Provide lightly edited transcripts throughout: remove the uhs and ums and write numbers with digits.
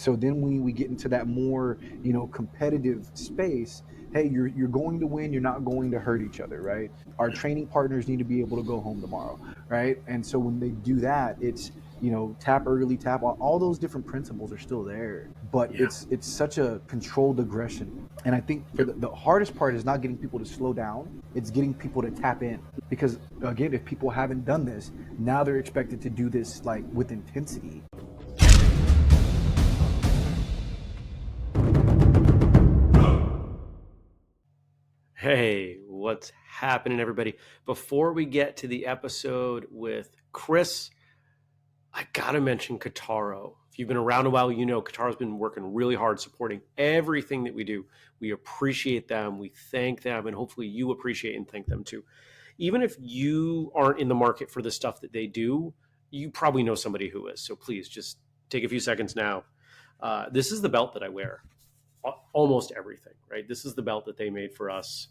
So then when we get into that more, competitive space, hey, you're going to win, you're not going to hurt each other, right? Our training partners need to be able to go home tomorrow, right? And so when they do that, it's, tap early, tap all those different principles are still there, but Yeah. it's such a controlled aggression. And I think for the hardest part is not getting people to slow down, it's getting people to tap in. Because again, if people haven't done this, now they're expected to do this like with intensity. Hey, what's happening, everybody? Before we get to the episode with Chris, I gotta mention Kataro. If you've been around a while, you know Kataro's been working really hard supporting everything that we do. We appreciate them, we thank them, and hopefully you appreciate and thank them too. Even if you aren't in the market for the stuff that they do, you probably know somebody who is. So please just take a few seconds now. This is the belt that I wear. Almost everything, right? This is the belt that they made for us.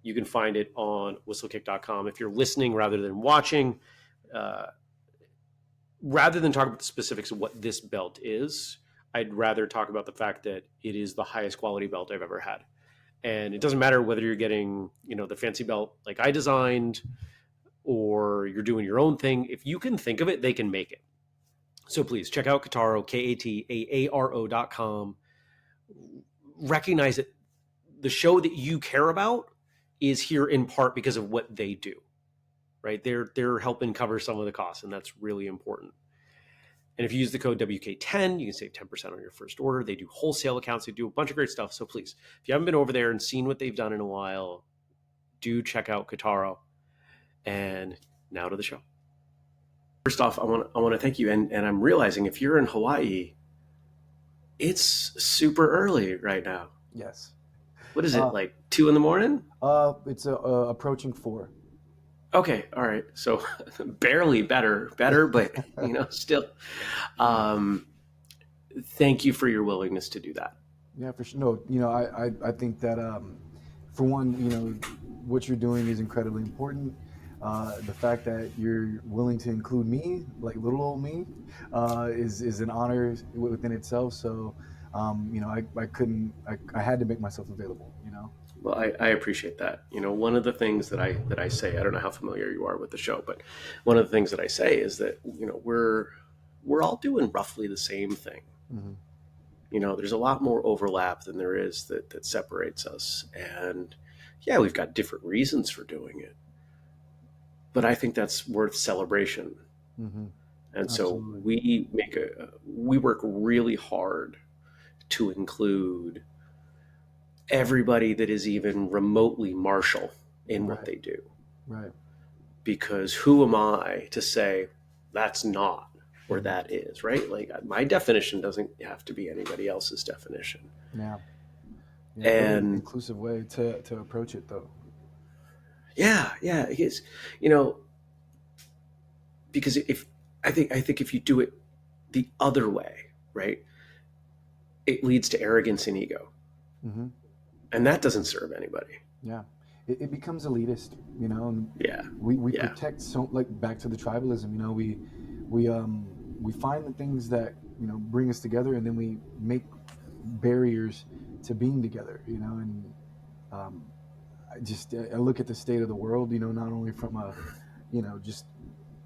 You can find it on whistlekick.com. If you're listening rather than watching, rather than talk about the specifics of what this belt is, I'd rather talk about the fact that it is the highest quality belt I've ever had. And it doesn't matter whether you're getting, the fancy belt like I designed or you're doing your own thing. If you can think of it, they can make it. So please check out Kataro, KATAARO.com. Recognize that the show that you care about is here in part because of what they do, right? They're helping cover some of the costs, and that's really important. And if you use the code WK10, you can save 10% on your first order. They do wholesale accounts. They do a bunch of great stuff. So please, if you haven't been over there and seen what they've done in a while, do check out Kataro. And now to the show. First off, I want to thank you. And I'm realizing if you're in Hawaii, it's super early right now. Yes. What is it, like 2 a.m? It's approaching 4. Okay, all right. So barely better, but still. Thank you for your willingness to do that. Yeah, for sure. No, I think that for one, what you're doing is incredibly important. The fact that you're willing to include me, like little old me, is an honor within itself. So, I had to make myself available. Well, I appreciate that. One of the things that I say, I don't know how familiar you are with the show, but one of the things that I say is that we're all doing roughly the same thing. Mm-hmm. There's a lot more overlap than there is that separates us, and yeah, we've got different reasons for doing it, but I think that's worth celebration. Mm-hmm. And Absolutely. so we work really hard to include everybody that is even remotely martial in what Right. they do. Right. Because who am I to say that's not or Mm-hmm. that is, right? Like my definition doesn't have to be anybody else's definition. Yeah. Yeah. Very And inclusive way to approach it, though. yeah, it's, because if I think if you do it the other way, right, it leads to arrogance and ego. Mm-hmm. And that doesn't serve anybody. Yeah. It becomes elitist, and Yeah. we Yeah. protect, so like back to the tribalism, we find the things that bring us together, and then we make barriers to being together, and um, I look at the state of the world, not only from a just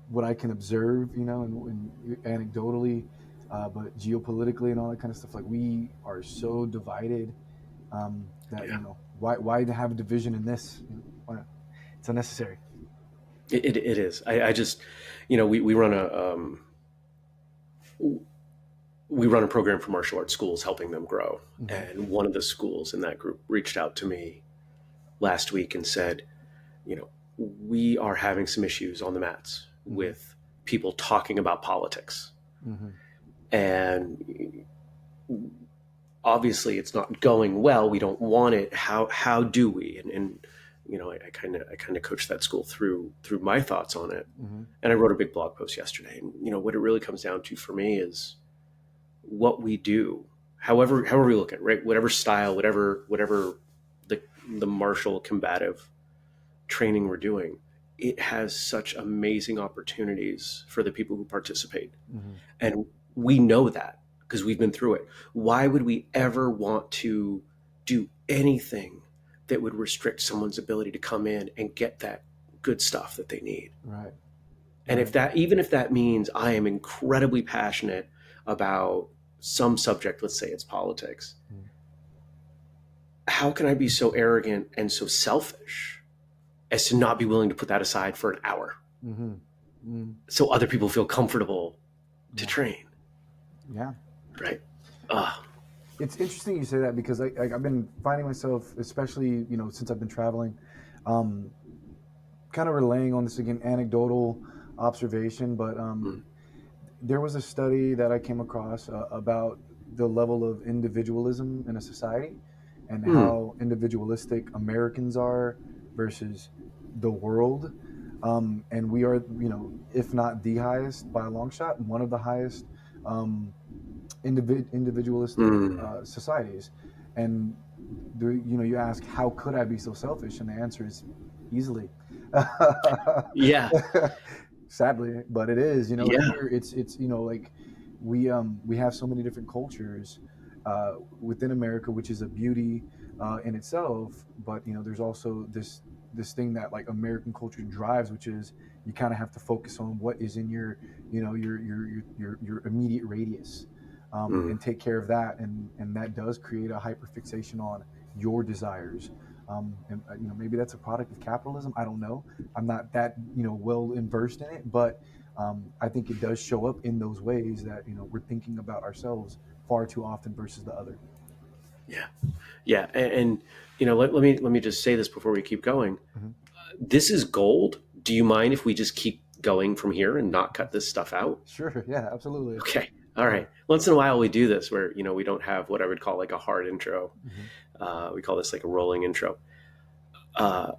what I can observe, and anecdotally, but geopolitically and all that kind of stuff. Like we are so divided, that Yeah. why have a division in this? It's unnecessary. It is. I just, we run a program for martial arts schools, helping them grow. Mm-hmm. And one of the schools in that group reached out to me last week and said, we are having some issues on the mats Mm-hmm. with people talking about politics. Mm-hmm. And obviously it's not going well. We don't want it. How do we? And I kind of coached that school through my thoughts on it. Mm-hmm. And I wrote a big blog post yesterday. And what it really comes down to for me is what we do, however we look at it, right? Whatever style, whatever the martial combative training we're doing, it has such amazing opportunities for the people who participate. Mm-hmm. And we know that because we've been through it. Why would we ever want to do anything that would restrict someone's ability to come in and get that good stuff that they need? Right. And Right. if that, even if that means I am incredibly passionate about some subject, let's say it's politics, Mm. how can I be so arrogant and so selfish as to not be willing to put that aside for an hour Mm-hmm. Mm. so other people feel comfortable to Yeah. train, Yeah. right? Uh, It's interesting you say that because I've been finding myself, especially since I've been traveling, um, kind of relaying on this again, anecdotal observation. But mm, there was a study that I came across about the level of individualism in a society and mm, how individualistic Americans are versus the world. And we are, if not the highest by a long shot, one of the highest um, individualistic mm. societies. And you ask, how could I be so selfish? And the answer is easily. Yeah, Sadly, but it is. yeah. Here it's like we have so many different cultures within America, which is a beauty in itself. But there's also this thing that like American culture drives, which is you kind of have to focus on what is in your your immediate radius, Mm, and take care of that, and that does create a hyperfixation on your desires. And maybe that's a product of capitalism. I don't know. I'm not that well versed in it, but I think it does show up in those ways that we're thinking about ourselves far too often versus the other. yeah, yeah. And let me just say this before we keep going. Hmm. This is gold. Do you mind if we just keep going from here and not cut this stuff out? Sure. Yeah. Absolutely. Okay. All Yeah. right. Once in a while we do this where, we don't have what I would call like a hard intro. Hmm. We call this like a rolling intro. Uh,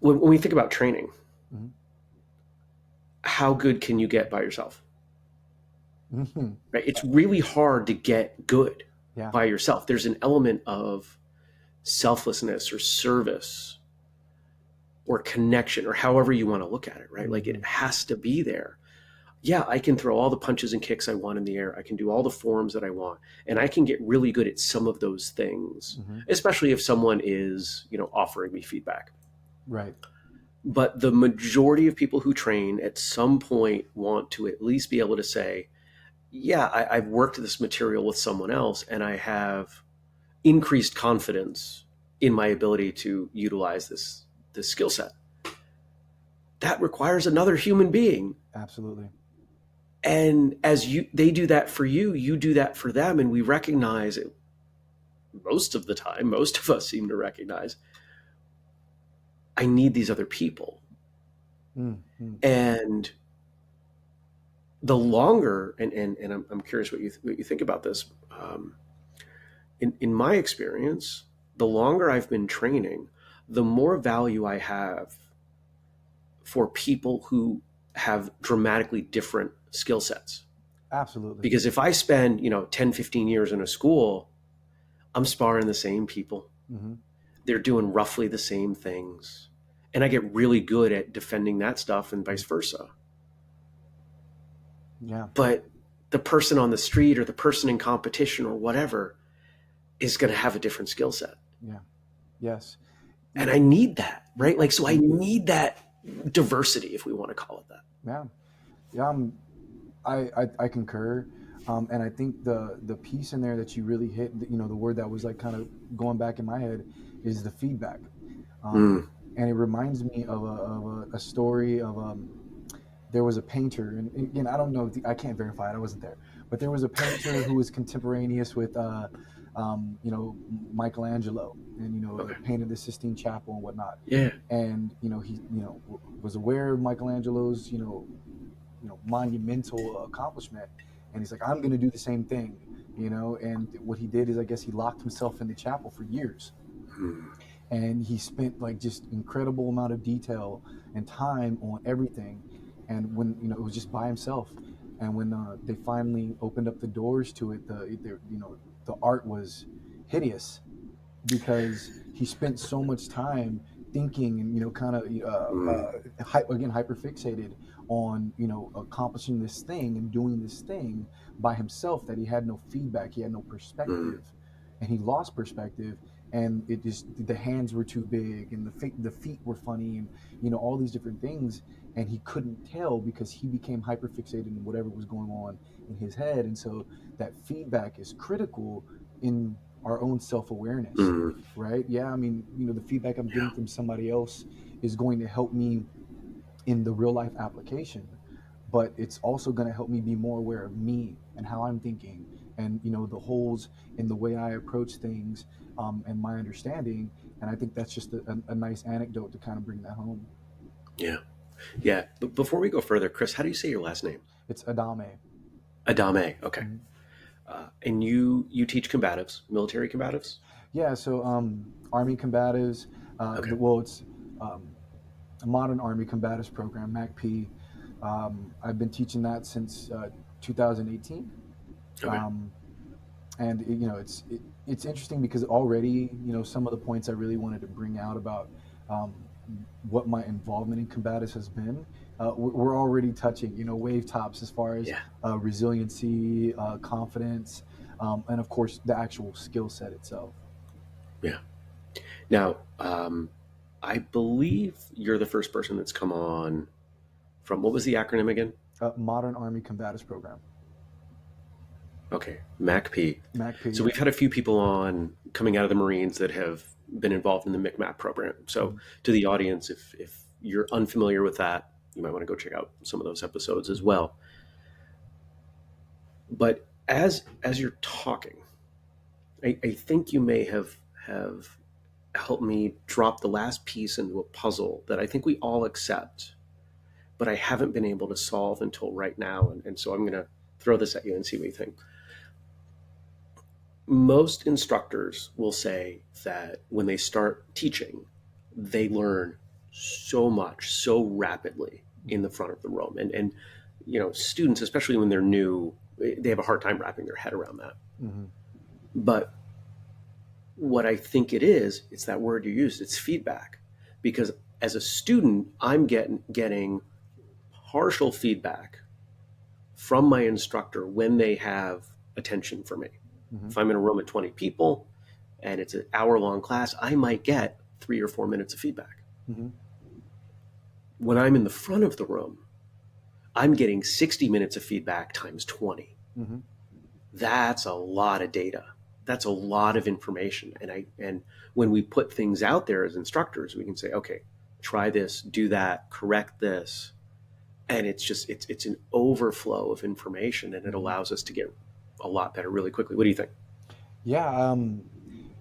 when we think about training, Hmm. how good can you get by yourself? Hmm. Right? It's really hard to get good Yeah. by yourself. There's an element of selflessness or service or connection or however you want to look at it, right? Like Hmm. it has to be there. Yeah, I can throw all the punches and kicks I want in the air. I can do all the forms that I want, and I can get really good at some of those things, Hmm. especially if someone is, offering me feedback. Right. But the majority of people who train at some point want to at least be able to say, yeah, I've worked this material with someone else and I have increased confidence in my ability to utilize this skill set. That requires another human being. Absolutely. And as they do that for you, you do that for them. And we recognize it most of the time, most of us seem to recognize, I need these other people. Mm-hmm. And the longer, and I'm curious what you think about this. In my experience, the longer I've been training, the more value I have for people who have dramatically different skill sets. Absolutely. Because if I spend, 10, 15 years in a school, I'm sparring the same people. Hmm. They're doing roughly the same things. And I get really good at defending that stuff and vice versa. Yeah. But the person on the street or the person in competition or whatever is going to have a different skill set. Yeah. Yes. And I need that, You right? Like, so I absolutely. need that diversity, if we want to call it that. Yeah. Yeah. I concur. And I think the piece in there that you really hit, the word that was like kind of going back in my head is the feedback. Um, Mm, and it reminds me of a story of there was a painter, and again, I don't know, I can't verify it, I wasn't there, but there was a painter who was contemporaneous with, Michelangelo, and okay. painted the Sistine Chapel and whatnot. Yeah. And he was aware of Michelangelo's monumental accomplishment, and he's like, I'm going to do the same thing. And what he did is, I guess, he locked himself in the chapel for years, Mm, and he spent like just incredible amount of detail and time on everything. And when it was just by himself, and when they finally opened up the doors to it, the art was hideous because he spent so much time thinking and kind of mm, again hyperfixated on, accomplishing this thing and doing this thing by himself, that he had no feedback, he had no Mm, perspective, and he lost perspective. And it just, the hands were too big, and the feet were funny, and all these different things, and he couldn't tell because he became hyperfixated in whatever was going on in his head. And so that feedback is critical in our own self-awareness, mm, right? Yeah, I mean, the feedback I'm yeah, getting from somebody else is going to help me in the real life application, but it's also going to help me be more aware of me and how I'm thinking, and the holes in the way I approach things, and my understanding. And I think that's just a nice anecdote to kind of bring that home. yeah, yeah. But before we go further, Chris, how do you say your last name? It's Adame. Adame. Okay. Mhm. And you teach combatives, military combatives. Yeah, so Army Combatives, Okay. well, it's um, a Modern Army Combatives Program, MACP. I've been teaching that since 2018. Okay. Um, and it's interesting because already, some of the points I really wanted to bring out about um, what my involvement in combatives has been, we're already touching, wave tops as far as Yeah. resiliency, confidence, and of course the actual skill set itself. Yeah. Now, I believe you're the first person that's come on from what was the acronym again? Modern Army Combatives Program, Okay, MACP. MACP. So Yeah. we've had a few people on coming out of the Marines that have been involved in the MICMAP program. So Mhm, to the audience, if you're unfamiliar with that, you might want to go check out some of those episodes as mhm, well. But as you're talking, I think you may have helped me drop the last piece into a puzzle that I think we all accept, but I haven't been able to solve until right now. And so I'm going to throw this at you and see what you think. Most instructors will say that when they start teaching, they learn so much so rapidly in mhm, the front of the room. And students, especially when they're new, they have a hard time wrapping their head around that. mhm, But what I think it's that word you used, it's feedback. Because as a student, I'm getting partial feedback from my instructor when they have attention for me. mhm, If I'm in a room of 20 people and it's an hour long class, I might get 3 or 4 minutes of feedback. mhm, When I'm in the front of the room, I'm getting 60 minutes of feedback times 20. mhm, That's a lot of data. That's a lot of information. And when we put things out there as instructors, we can say, okay, try this, do that, correct this. And it's an overflow of information and it mhm. allows us to get a lot better really quickly. What do you think? Yeah.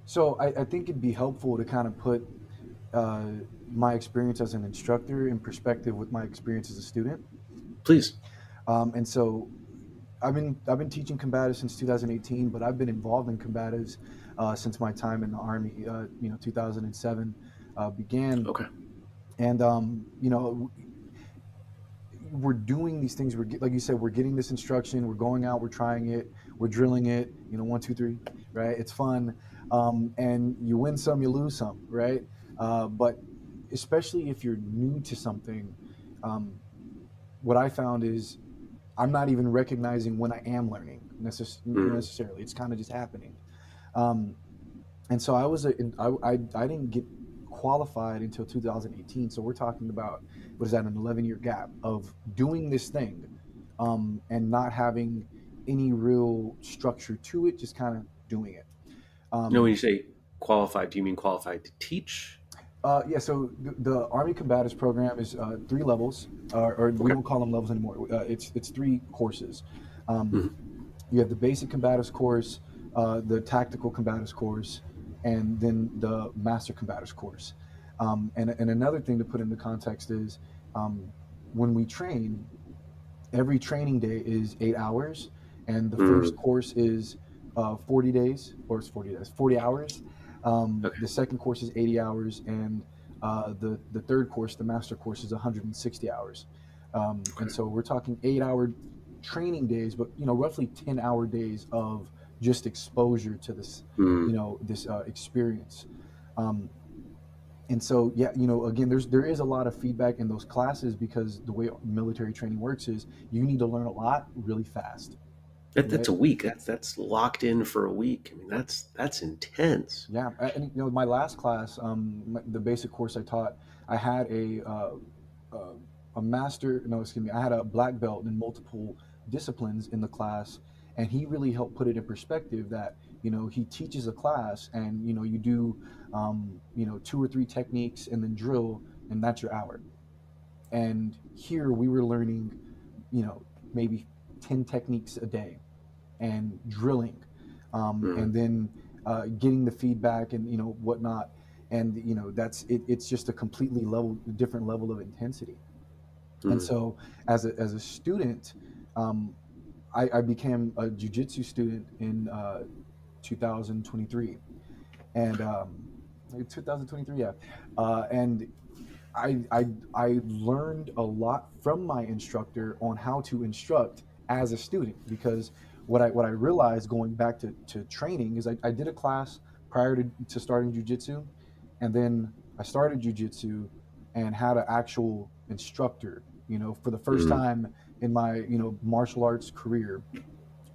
So I think it'd be helpful to kind of put uh, my experience as an instructor in perspective with my experience as a student. Please. And so I've been teaching combatives since 2018, but I've been involved in combatives since my time in the Army. 2007 began, Okay. and we're doing these things. Like you said, we're getting this instruction. We're going out. We're trying it. We're drilling it. One, two, three. Right? It's fun, and you win some, you lose some. Right? But especially if you're new to something, um, what I found is I'm not even recognizing when I am learning Mm, necessarily. It's kind of just happening. Um, and so I didn't get qualified until 2018. So we're talking about, what is that, an 11-year gap of doing this thing, and not having any real structure to it, just kind of doing it. when Um, you say qualified, do you mean qualified to teach? yeah, so the Army Combatives Program is 3 levels, or we Okay. don't call them levels anymore. It's 3 courses. Um, Mm, you have the basic combatives course, the tactical combatives course, and then the master combatives course. And another thing to put into context is, um, when we train, every training day is 8 hours, and the first mm, course is 40 days, or it's 40 days, 40 hours. okay. The second course is 80 hours, and the third course, the master course, is 160 hours. And Okay. so we're talking 8 hour training days, but roughly 10-hour days of just exposure to this, Mm, this experience. Um, And so, yeah, again, there is a lot of feedback in those classes because the way military training works is you need to learn a lot really fast, That's right? a week. That's locked in for a week. I mean, that's intense. Yeah, and my last class, the basic course I taught, I had uh, a master. No, excuse me, I had a black belt in multiple disciplines in the class, and he really helped put it in perspective that he teaches a class, and you do 2 or 3 techniques and then drill, and that's your hour. And here we were learning, you know, maybe 10 techniques a day and drilling, Mm, and then getting the feedback and whatnot. And that's it. It's just a completely different level of intensity. And mm, so, as a student, um, I became a jujitsu student in 2023, and 2023, yeah, and I learned a lot from my instructor on how to instruct as a student, because what I realized going back to training is I did a class prior to starting jujitsu, and then I started jujitsu and had an actual instructor, for the first mm, time in my martial arts career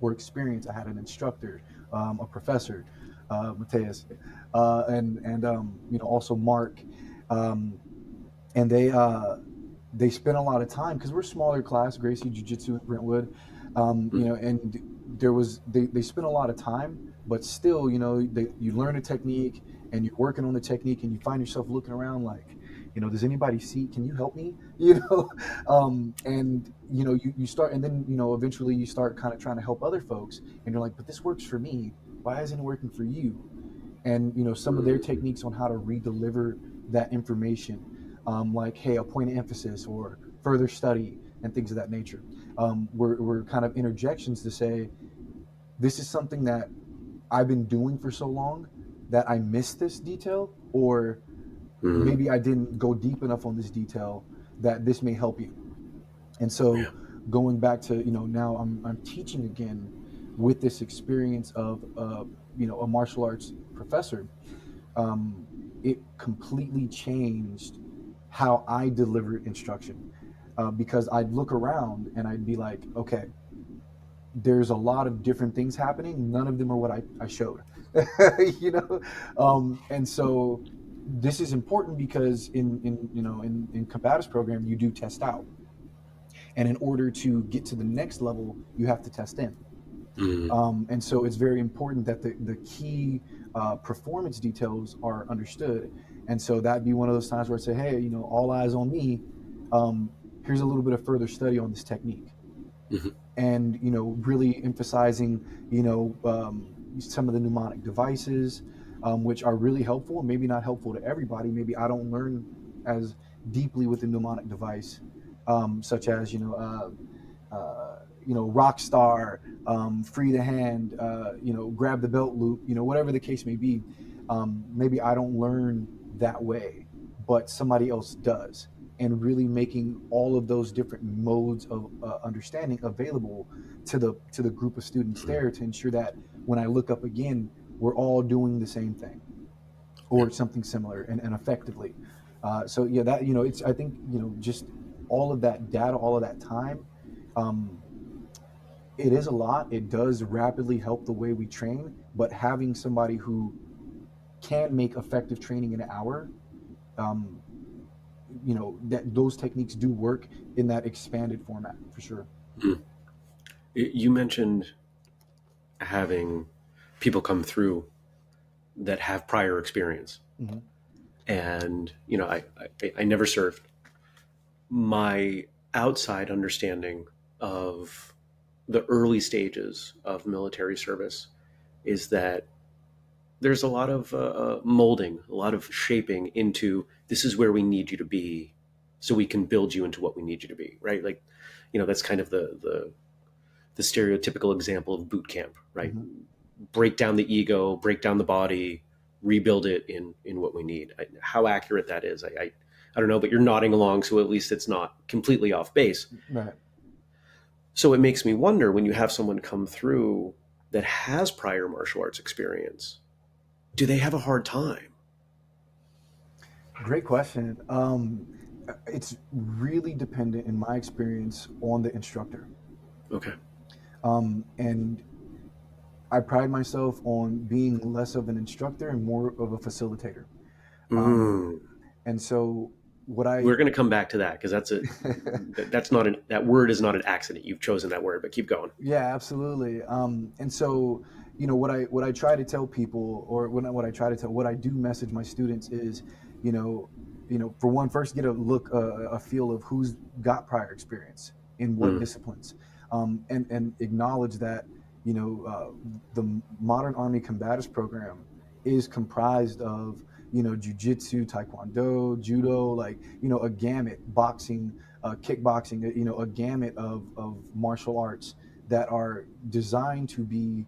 or experience. I had an instructor, a professor, Mateus, and also Mark. Um, and they spent a lot of time because we're a smaller class, Gracie Jiu Jitsu in Brentwood, mm, and they spent a lot of time, but still, you learn a technique and you're working on the technique and you find yourself looking around like, does anybody see? Can you help me? And you start, and then eventually you start kind of trying to help other folks, and you're like, but this works for me. Why isn't it working for you? And some of their mm, techniques on how to re-deliver that information, like, hey, a point of emphasis or further study and things of that nature, were kind of interjections to say, this is something that I've been doing for so long that I missed this detail, or mm. maybe I didn't go deep enough on this detail that this may help you. And so Yeah. going back to now I'm teaching again with this experience of a martial arts professor. um, it completely changed how I delivered instruction, because I'd look around and I'd be like, okay, there's a lot of different things happening. None of them are what I showed, you know, and so this is important because in combatives program you do test out, and in order to get to the next level you have to test in. Mm, And so it's very important that the key performance details are understood. And so that'd be one of those times where I say, hey, all eyes on me. Here's a little bit of further study on this technique, mhm, and really emphasizing some of the mnemonic devices, which are really helpful and maybe not helpful to everybody. Maybe I don't learn as deeply with the mnemonic device, such as rock star, free the hand, grab the belt loop, whatever the case may be. Maybe I don't learn that way, but somebody else does, and really making all of those different modes of understanding available to the group of students mm. there, to ensure that when I look up again, we're all doing the same thing Yeah. or something similar, and effectively. So yeah, that it's, I think, just all of that data, all of that time. Um, it is a lot. It does rapidly help the way we train, but having somebody who can make effective training in an hour, um, that those techniques do work in that expanded format for sure. Mm. You mentioned having people come through that have prior experience, Hmm. and I never served. My outside understanding of the early stages of military service is that there's a lot of molding, a lot of shaping into this is where we need you to be, so we can build you into what we need you to be, right? Like, that's kind of the stereotypical example of boot camp, right? Hmm. Break down the ego, break down the body, rebuild it in what we need. How accurate that is, I don't know, but you're nodding along, so at least it's not completely off base. Right. So it makes me wonder, when you have someone come through that has prior martial arts experience, do they have a hard time? Great question. It's really dependent, in my experience, on the instructor. Okay. And I pride myself on being less of an instructor and more of a facilitator. Um, Mm. and so, what I We're going to come back to that because that's not that word is not an accident. You've chosen that word, but keep going. Yeah, absolutely. And so, what I try to tell people, or what I try to tell, what I do message my students is, you know, for one, first get a look, a feel of who's got prior experience in what Mm. disciplines, and acknowledge that, the Modern Army Combatives Program is comprised of, jujitsu, taekwondo, judo, like, a gamut, boxing, kickboxing, a gamut of martial arts that are designed to be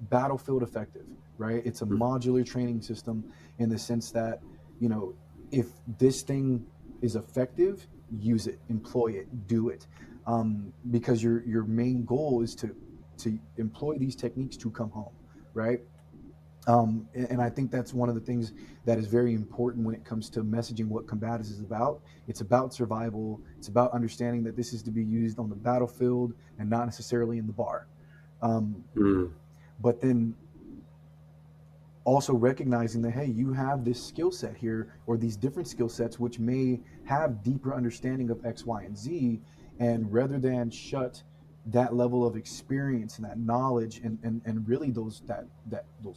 battlefield effective, right? It's a Mm. modular training system in the sense that, you know, if this thing is effective, use it, employ it, do it, because your main goal is to employ these techniques to come home, right? And I think that's one of the things that is very important when it comes to messaging what combatives is about. It's about survival. It's about understanding that this is to be used on the battlefield and not necessarily in the bar. Um, Mm. but then also recognizing that, hey, you have this skill set here, or these different skill sets which may have deeper understanding of X, Y, and Z. And rather than shut that level of experience and that knowledge, and really those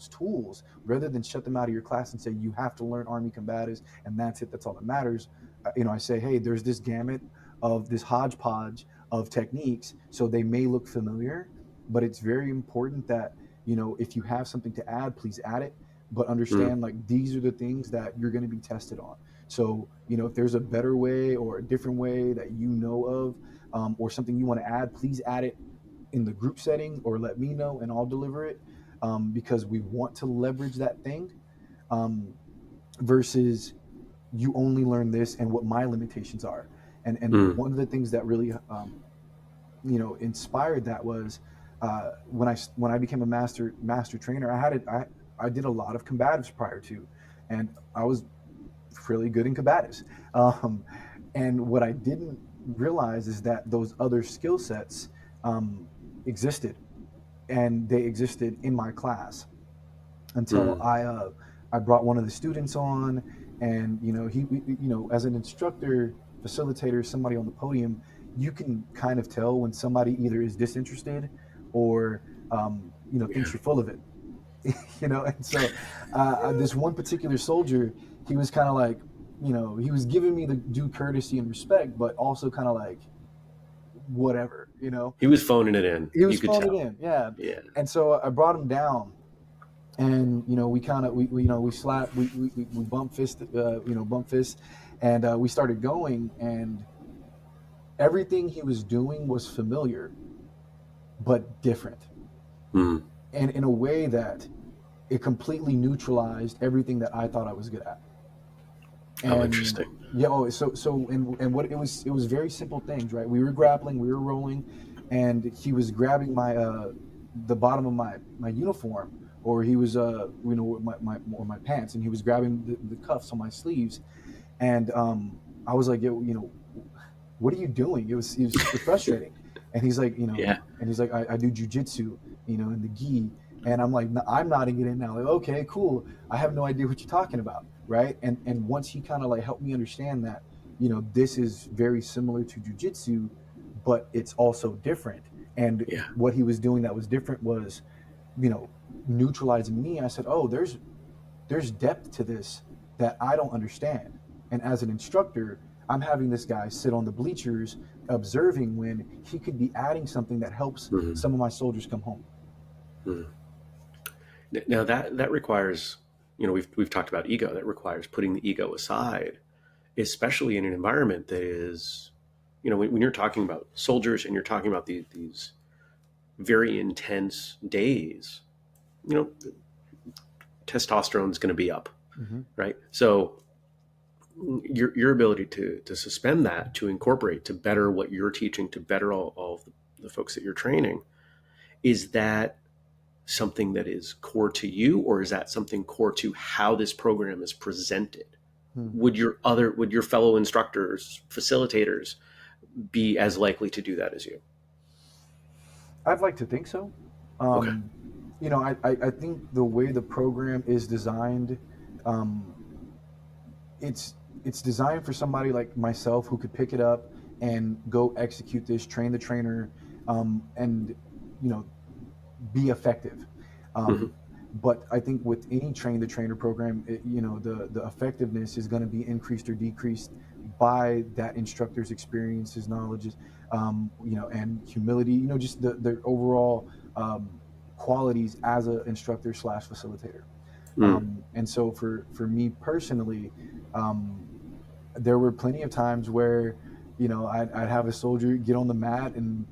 tools, rather than shut them out of your class and say you have to learn Army combatives and that's it, that's all that matters. I say, hey, there's this gamut of this hodgepodge of techniques, so they may look familiar, but it's very important that, if you have something to add, please add it, but Mm. understand, like, these are the things that you're going to be tested on. So, if there's a better way or a different way that you know of, or something you want to add, please add it in the group setting or let me know and I'll deliver it, because we want to leverage that thing, um, versus you only learn this and what my limitations are. And Mm. one of the things that really, inspired that was, when I became a master trainer. I did a lot of combatives prior to, and I was really good in combatives. Um, and what I didn't realize is that those other skill sets, um, existed, and they existed in my class until Mm. I brought one of the students on, and as an instructor, facilitator, somebody on the podium, you can kind of tell when somebody either is disinterested or, Yeah. thinks you're full of it. And so, this one particular soldier, he was kind of like, he was giving me the due courtesy and respect, but also kind of like, whatever. He was phoning it in. He You was could phoning it tell. in, yeah. Yeah. And so I brought him down, and we kind of we slap, we bump fists, and we started going, and everything he was doing was familiar but different, Mm. and in a way that it completely neutralized everything that I thought I was good at. Oh, And interesting. yeah, and what it was very simple things, right? We were grappling, we were rolling, and he was grabbing the bottom of my uniform, or he was, my pants, and he was grabbing the cuffs on my sleeves. And I was like, what are you doing? It was super frustrating. And he's like, Yeah. I do jujitsu, in the gi. And I'm like, I'm nodding it in now. Like, okay, cool. I have no idea what you're talking about, right? And once he kind of like helped me understand that, this is very similar to jujitsu, but it's also different. And Yeah. what he was doing that was different was, you know, neutralizing me. I said, oh, there's depth to this that I don't understand. And as an instructor, I'm having this guy sit on the bleachers observing when he could be adding something that helps Mm. some of my soldiers come home. Mm. Now that requires, we've talked about ego. That requires putting the ego aside, especially in an environment that is, when you're talking about soldiers and you're talking about these very intense days, you know, testosterone is going to be up, Mm-hmm. right? So your ability to suspend that, to incorporate, to better what you're teaching, to better all of the folks that you're training, is that something that is core to you, or is that something core to how this program is presented? Hmm. would your fellow instructors, facilitators, be as likely to do that as you? I'd like to think so. Okay. Um, I think the way the program is designed, um, it's it's designed for somebody like myself who could pick it up and go execute this, train the trainer, and you know be effective. Hmm. Um, but I think with any train the trainer program, the effectiveness is going to be increased or decreased by that instructor's experiences, knowledges, and humility. Just the overall qualities as an instructor slash facilitator. Mm. And so for me personally, um, there were plenty of times where I'd have a soldier get on the mat, and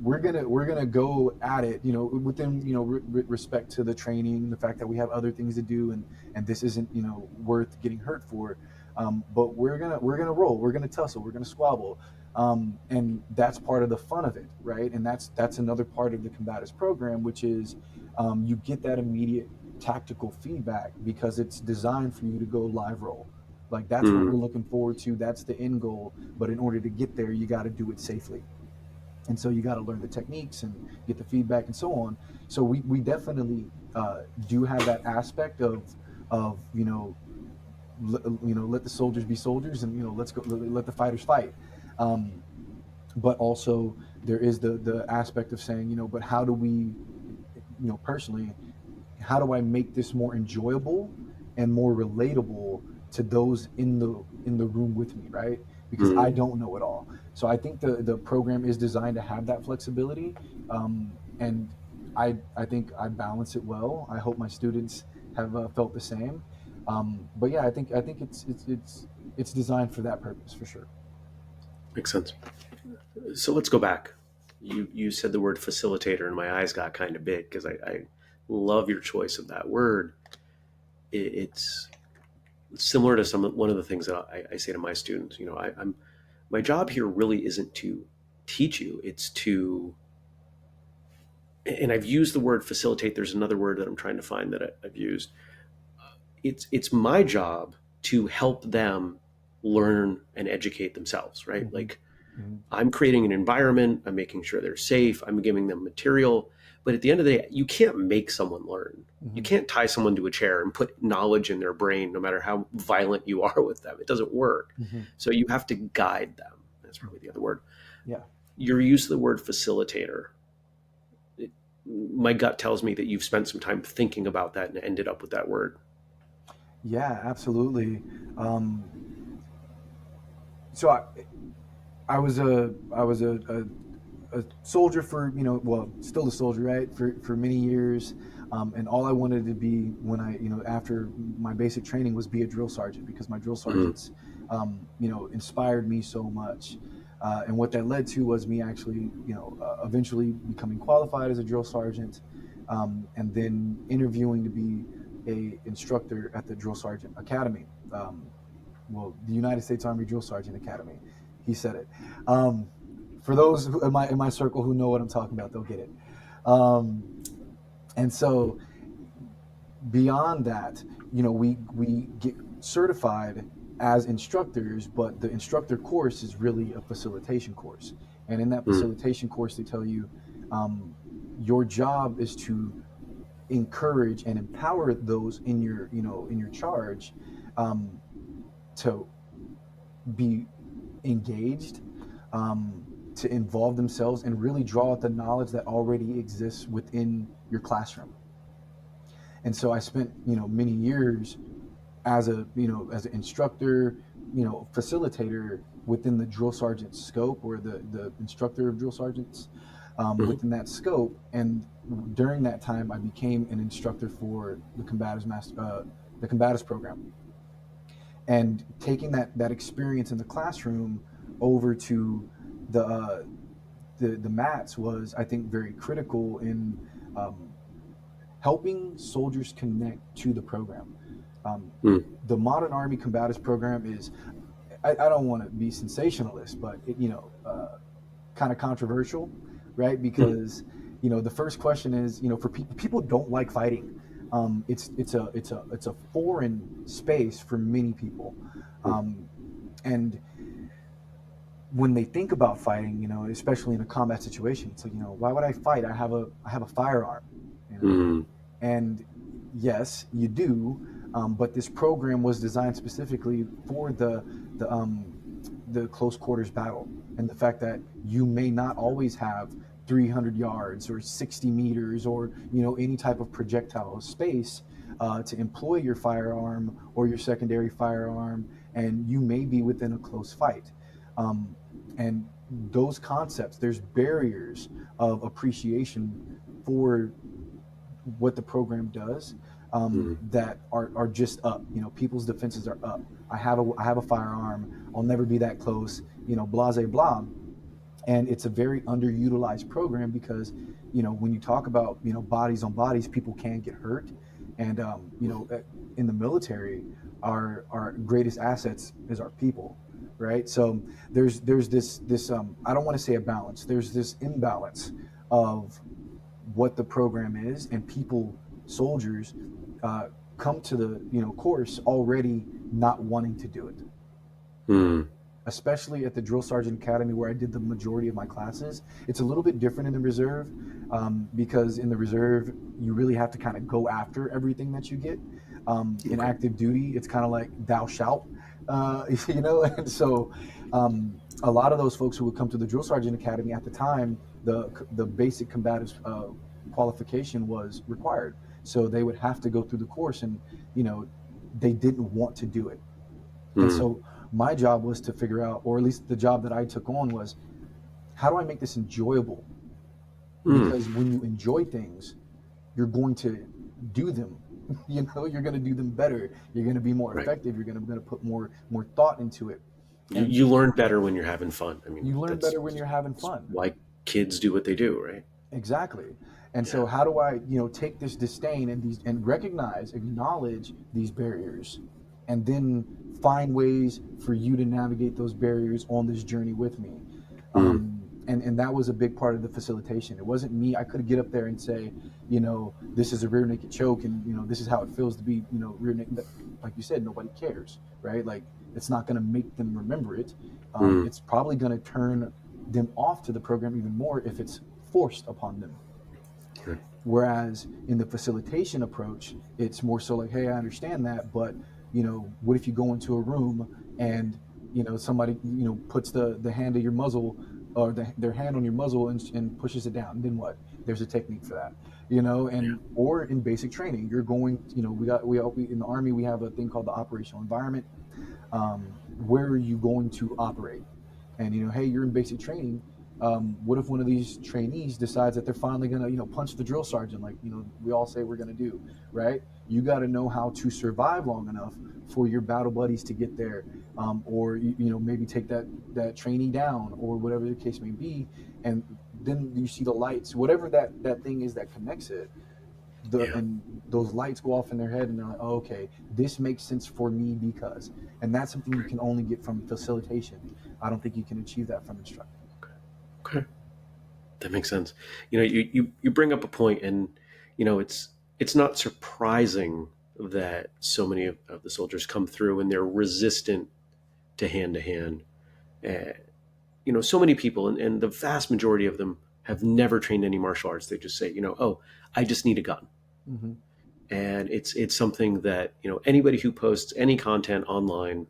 we're gonna go at it, within respect to the training, the fact that we have other things to do, and this isn't worth getting hurt for. But we're gonna roll, we're gonna tussle, we're gonna squabble. And that's part of the fun of it, right? And that's another part of the combatives program, which is you get that immediate tactical feedback because it's designed for you to go live roll. Like that's what Mm. we're looking forward to. That's the end goal. But in order to get there, you got to do it safely. And so you got to learn the techniques and get the feedback and so on. So we definitely do have that aspect of let the soldiers be soldiers, and let's go, let the fighters fight. Um, but also there is the aspect of saying, but how do we, personally, how do I make this more enjoyable and more relatable to those in the room with me, right? Because I Mm. don't know it all. So I think the program is designed to have that flexibility, and I think I balance it well. I hope my students have felt the same. But yeah, I think it's designed for that purpose for sure. Makes sense. So let's go back. You said the word facilitator, and my eyes got kind of big because I love your choice of that word. It's similar to one of the things that I say to my students. I'm my job here really isn't to teach you; it's to, and I've used the word facilitate. There's another word that I'm trying to find that I've used. It's my job to help them learn and educate themselves, right? Hmm. Like Hmm. I'm creating an environment, I'm making sure they're safe, I'm giving them material. But at the end of the day, you can't make someone learn. You Hmm. can't tie someone to a chair and put knowledge in their brain, no matter how violent you are with them. It doesn't work. Hmm. So you have to guide them. That's probably the other word. Yeah. Your use of the word facilitator. It, my gut tells me that you've spent some time thinking about that and ended up with that word. Yeah, absolutely. Um, so I was a soldier for, well, still a soldier, right, for many years. And all I wanted to be when I, after my basic training, was be a drill sergeant, because my drill Mm-hmm. sergeants inspired me so much. And what that led to was me actually, eventually becoming qualified as a drill sergeant, and then interviewing to be a instructor at the drill sergeant academy. Well, the United States Army Drill Sergeant Academy. He said it. Um, for those in my circle who know what I'm talking about, they'll get it. Um, and so beyond that, we get certified as instructors, but the instructor course is really a facilitation course. And in that Mm-hmm. facilitation course, they tell you um, your job is to encourage and empower those in your charge, um, to be engaged, to involve themselves and really draw out the knowledge that already exists within your classroom. And so I spent many years as an instructor, facilitator within the drill sergeant scope, or the instructor of drill sergeants, Mm-hmm. within that scope. And during that time, I became an instructor for the combatives program, and taking that experience in the classroom over to the uh, the mats was, I think, very critical in um, helping soldiers connect to the program. Um, Mm-hmm. the Modern Army Combatives Program is, I don't want to be sensationalist, but kind of controversial, right? Because the first question is, for people don't like fighting. It's a foreign space for many people, um, and when they think about fighting, especially in a combat situation, it's like, why would I fight? I have a firearm, you know, Mm. and yes, you do, but this program was designed specifically for the the close quarters battle, and the fact that you may not always have 300 yards or 60 meters or any type of projectile space to employ your firearm or your secondary firearm, and you may be within a close fight. Um, and those concepts, there's barriers of appreciation for what the program does, Mm. that are just up. People's defenses are up. I have a firearm. I'll never be that close. Blase blah. And it's a very underutilized program because when you talk about bodies on bodies, people can get hurt, and in the military, our greatest assets is our people, right? So there's this I don't want to say a balance. There's this imbalance of what the program is, and people, soldiers, uh, come to the course already not wanting to do it, Mm. especially at the drill sergeant academy where I did the majority of my classes. It's a little bit different in the reserve, because in the reserve you really have to kind of go after everything that you get. In Okay. active duty, it's kind of like thou shalt, and so a lot of those folks who would come to the drill sergeant academy at the time, the basic combatives qualification was required, so they would have to go through the course, and you know they didn't want to do it. And Mm. so my job was to figure out, or at least the job that I took on was, how do I make this enjoyable? Mm. Because when you enjoy things, you're going to do them. You're going to do them better. You're going to be more Right. effective. You're going to put more thought into it, You, and you learn better when you're having fun. I mean, you learn that's better when you're having fun. why kids do what they do, right? Exactly. And Yeah. so how do I, take this disdain and these and recognize, acknowledge these barriers, and then find ways for you to navigate those barriers on this journey with me. Mm. And that was a big part of the facilitation. It wasn't me. I could get up there and say, this is a rear naked choke, and this is how it feels to be, rear naked. Like you said, nobody cares, right? Like, it's not going to make them remember it. Mm. It's probably going to turn them off to the program even more if it's forced upon them. Right. Whereas in the facilitation approach, it's more so like, hey, I understand that, but what if you go into a room and somebody puts the hand of your muzzle, or their hand on your muzzle, and pushes it down? Then what? There's a technique for that, Yeah. and or in basic training, you're going, we in the Army, we have a thing called the operational environment. Where are you going to operate? And hey, you're in basic training. What if one of these trainees decides that they're finally gonna punch the drill sergeant, like we all say we're gonna do, right? You got to know how to survive long enough for your battle buddies to get there, or maybe take that trainee down, or whatever the case may be. And then you see the lights, whatever that thing is that connects it, Yeah. and those lights go off in their head, and they're like, oh, okay, this makes sense for me, because. And that's something you Right. can only get from facilitation. I don't think you can achieve that from instructing. Okay. That makes sense. You bring up a point, and it's not surprising that so many of the soldiers come through and they're resistant to hand. Uh, so many people, and the vast majority of them have never trained any martial arts. They just say, oh, I just need a gun. Mm-hmm. And it's something that anybody who posts any content online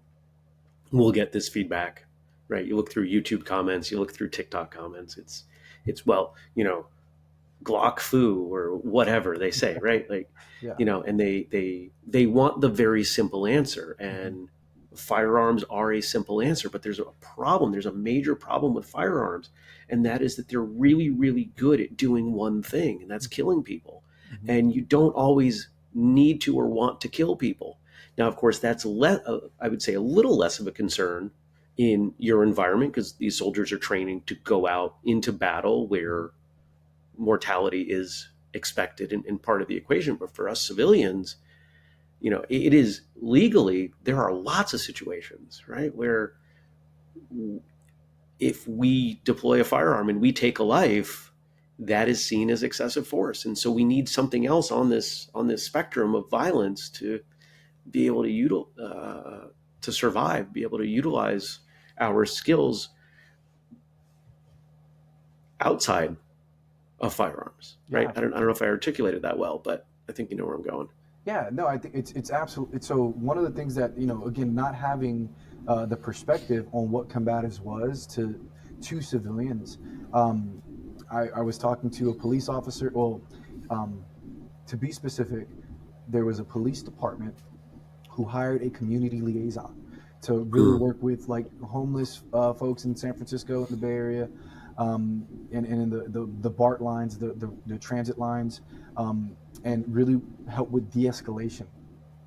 will get this feedback, right? You look through YouTube comments, you look through TikTok comments. It's well, Glock foo or whatever they say, right? Like, Yeah. and they want the very simple answer, Mm-hmm. and firearms are a simple answer, but there's a problem. There's a major problem with firearms, and that is that they're really, really good at doing one thing, and that's killing people. Mm-hmm. And you don't always need to or want to kill people. Now, of course, that's I would say a little less of a concern in your environment because these soldiers are training to go out into battle Mm-hmm. where mortality is expected and part of the equation. But for us civilians, it is legally, there are lots of situations, right, where if we deploy a firearm and we take a life, that is seen as excessive force. And so we need something else on this spectrum of violence to be able to to survive, be able to utilize our skills outside of firearms, right? Yeah, I don't know if I articulated that well, but I think you know where I'm going. yeah, no, I think it's absolutely. So one of the things that, again, not having the perspective on what combatives was to civilians. Um, I was talking to a police officer. Well, um, to be specific, there was a police department who hired a community liaison to really Mm, work with like homeless folks in San Francisco in the Bay Area, and in the BART lines, the transit lines, and really help with de-escalation.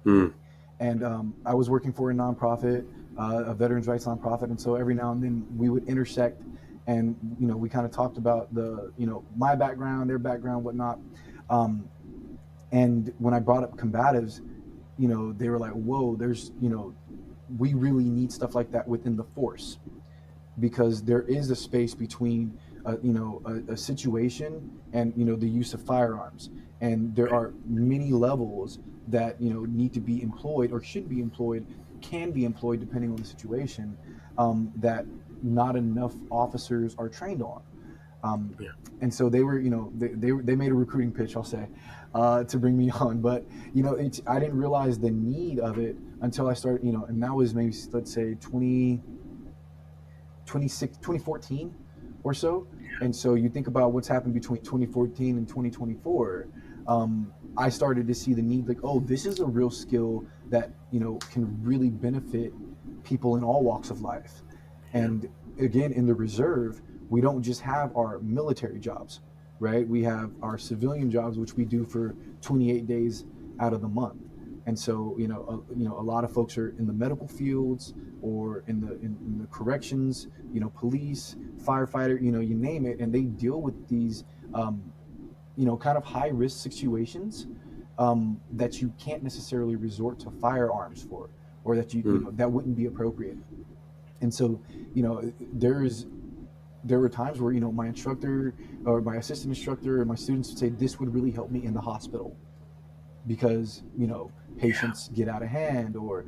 mm, And I was working for a nonprofit, a veterans rights nonprofit, and so every now and then we would intersect, and we kind of talked about my background, their background, whatnot. Um, and when I brought up combatives, they were like, whoa, we really need stuff like that within the force, because there is a space between a situation and the use of firearms, and there right. are many levels that need to be employed or should be employed, can be employed depending on the situation, that not enough officers are trained on. um, Yeah. and so they were, they made a recruiting pitch, I'll say, to bring me on. But I didn't realize the need of it until I started, and that was maybe, let's say, 2014 or so. And so you think about what's happened between 2014 and 2024. I started to see the need, like, oh, this is a real skill that can really benefit people in all walks of life. Yeah. And again, in the reserve, we don't just have our military jobs, right? We have our civilian jobs, which we do for 28 days out of the month. And so a lot of folks are in the medical fields, or in the corrections, police, firefighter, you name it, and they deal with these kind of high risk situations, that you can't necessarily resort to firearms for, or that Mm, that wouldn't be appropriate. And so there were times where my instructor or my assistant instructor or my students would say, this would really help me in the hospital, because yeah. patients get out of hand, or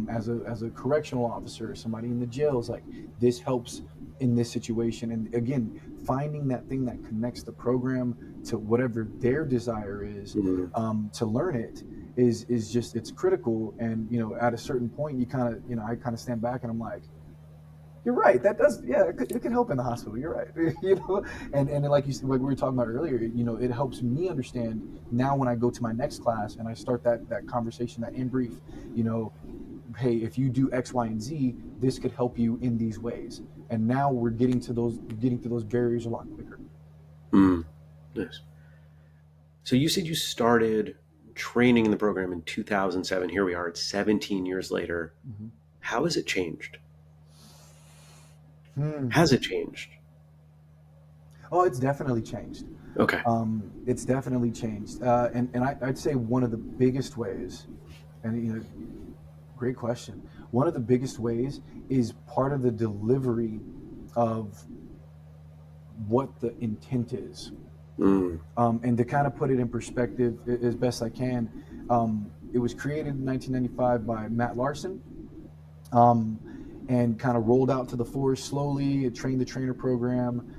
as a correctional officer, somebody in the jails, like, this helps in this situation. And again, finding that thing that connects the program to whatever their desire is, Mm, to learn it, is just, it's critical. And at a certain point, you kind of, I kind of stand back and I'm like, you're right. That does, yeah. It could help in the hospital. You're right. And like like we were talking about earlier, it helps me understand now when I go to my next class and I start that conversation, that in brief. You know, hey, if you do X, Y, and Z, this could help you in these ways. And now we're getting to those barriers a lot quicker. mm. Nice. So you said you started training in the program in 2007. Here we are at 17 years later. Mm-hmm. How has it changed? Hmm. Has it changed? Oh, it's definitely changed. Okay. It's definitely changed. And I'd say one of the biggest ways, and great question. One of the biggest ways is part of the delivery of what the intent is. Mm, And to kind of put it in perspective as best I can, it was created in 1995 by Matt Larson, um, and kind of rolled out to the force slowly. It trained the trainer program.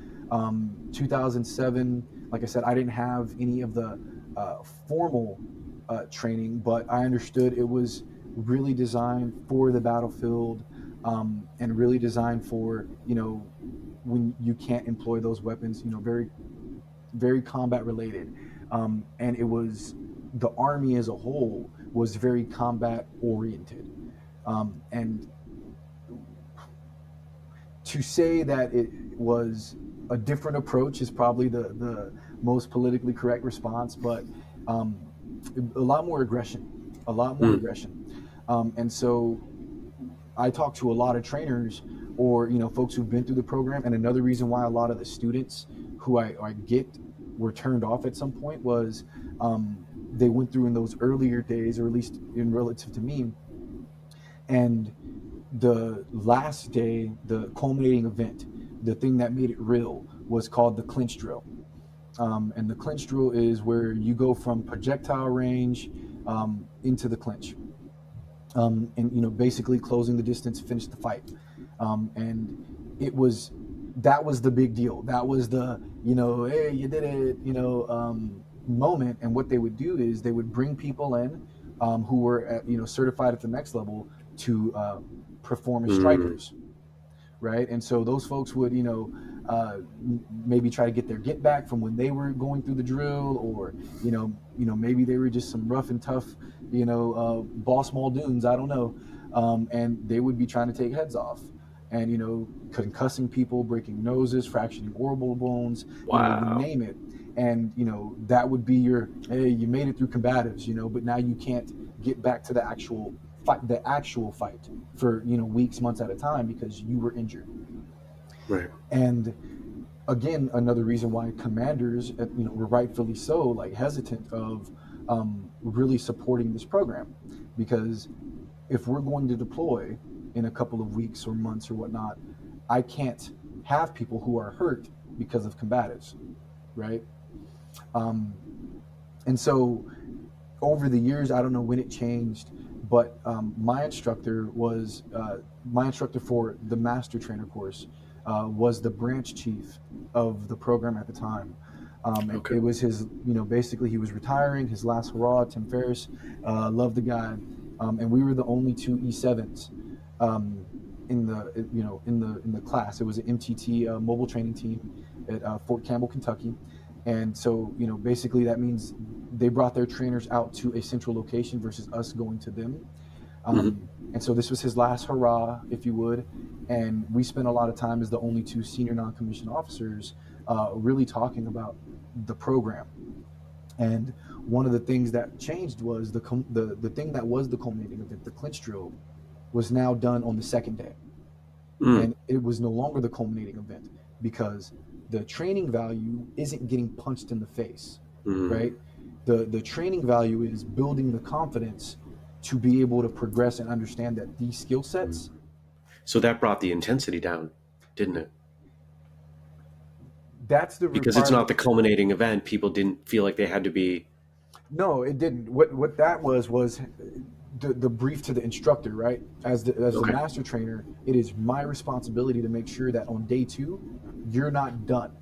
2007, like I said, I didn't have any of the formal training, but I understood it was really designed for the battlefield, and really designed for when you can't employ those weapons. Very very combat related, and it was the army as a whole was very combat oriented, and to say that it was a different approach is probably the most politically correct response, but um, a lot more aggression, a lot more mm, aggression. And so I talk to a lot of trainers, or folks who've been through the program, and another reason why a lot of the students who I get were turned off at some point was, they went through in those earlier days, or at least in relative to me, and the last day, the culminating event, the thing that made it real, was called the clinch drill. And the clinch drill is where you go from projectile range into the clinch, and basically closing the distance, finish the fight. And it was that was the big deal. That was the hey, you did it, moment. And what they would do is they would bring people in who were certified at the next level to perform as Mm. strikers, right? And so those folks would, maybe try to get their get back from when they were going through the drill, or maybe they were just some rough and tough, boss Muldoons, I don't know, and they would be trying to take heads off, and concussing people, breaking noses, fracturing orbital bones, you Wow. name it. And that would be your, hey, you made it through combatives, but now you can't get back to the actual fight for weeks, months at a time because you were injured. Right. And again, another reason why commanders, were rightfully so, like, hesitant of really supporting this program, because if we're going to deploy in a couple of weeks or months or whatnot, I can't have people who are hurt because of combatives, right? Um, and so over the years, I don't know when it changed, but my instructor for the master trainer course was the branch chief of the program at the time. It Okay. was his, basically he was retiring, his last hurrah. Tim Ferriss, loved the guy, and we were the only two E7s um, in the in the class. It was an MTT mobile training team at Fort Campbell, Kentucky. And so, basically that means they brought their trainers out to a central location versus us going to them. Hmm. And so this was his last hurrah, if you would. And we spent a lot of time as the only two senior non-commissioned officers really talking about the program. And one of the things that changed was the thing that was the culminating event, the clinch drill, was now done on the second day. Mm. And it was no longer the culminating event because the training value isn't getting punched in the face, Mm. right? The training value is building the confidence to be able to progress and understand that these skill Mm. sets. So that brought the intensity down, didn't it? That's the Because it's requirement. not the culminating event. People didn't feel like they had to be. No, it didn't. What that was the brief to the instructor, right? As the Okay. master trainer, it is my responsibility to make sure that on day two, you're not done.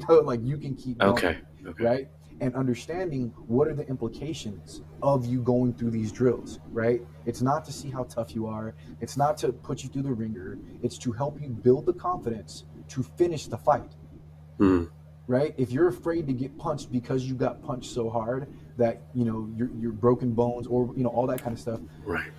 Like, you can keep going, Okay. Okay. right? And understanding what are the implications of you going through these drills, right? It's not to see how tough you are. It's not to put you through the ringer. It's to help you build the confidence to finish the fight, Mm. right? If you're afraid to get punched because you got punched so hard that your broken bones, or all that kind of stuff, Right.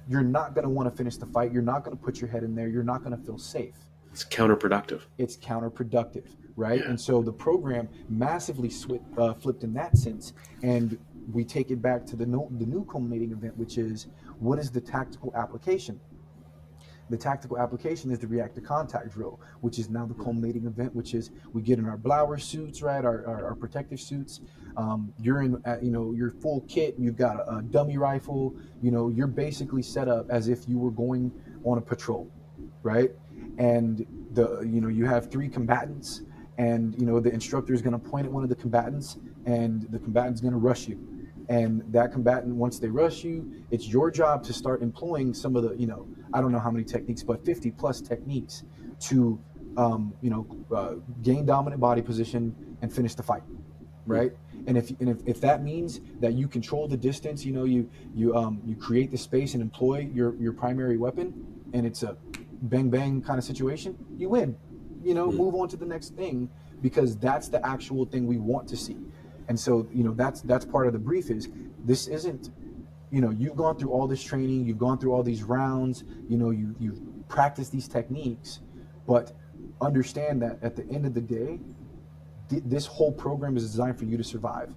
you're not going to want to finish the fight. You're not going to put your head in there. You're not going to feel safe. It's counterproductive. It's counterproductive, right? Yeah. And so the program massively flipped in that sense. And we take it back to the new culminating event, which is, what is the tactical application? The tactical application is the react to contact drill, which is now the culminating event, which is we get in our blower suits, right? Our protective suits. You're in, your full kit. You've got a dummy rifle. You're basically set up as if you were going on a patrol, right? And you have three combatants, and the instructor is going to point at one of the combatants, and the combatant's going to rush you. And that combatant, once they rush you, it's your job to start employing some of the, I don't know how many techniques, but 50 plus techniques to, gain dominant body position and finish the fight, Mm. right? And if that means that you control the distance, you create the space and employ your primary weapon, and it's a bang bang kind of situation, you win. Mm. Move on to the next thing, because that's the actual thing we want to see. And so that's part of the brief is, this isn't, you've gone through all this training, you've gone through all these rounds, you've practiced these techniques, but understand that at the end of the day, this whole program is designed for you to survive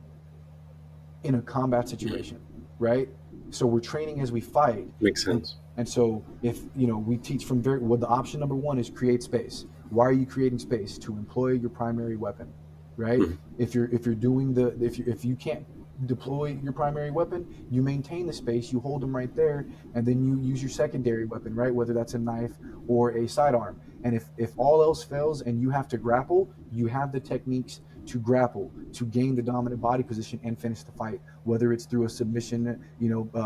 in a combat situation, right? So we're training as we fight. Makes and sense. and so if we teach from very well, the option number one is create space. Why are you creating space? To employ your primary weapon, right? Mm. If you're doing if you can't deploy your primary weapon, you maintain the space, you hold them right there, and then you use your secondary weapon, right? Whether that's a knife or a sidearm. And if all else fails and you have to grapple, you have the techniques to grapple, to gain the dominant body position and finish the fight, whether it's through a submission,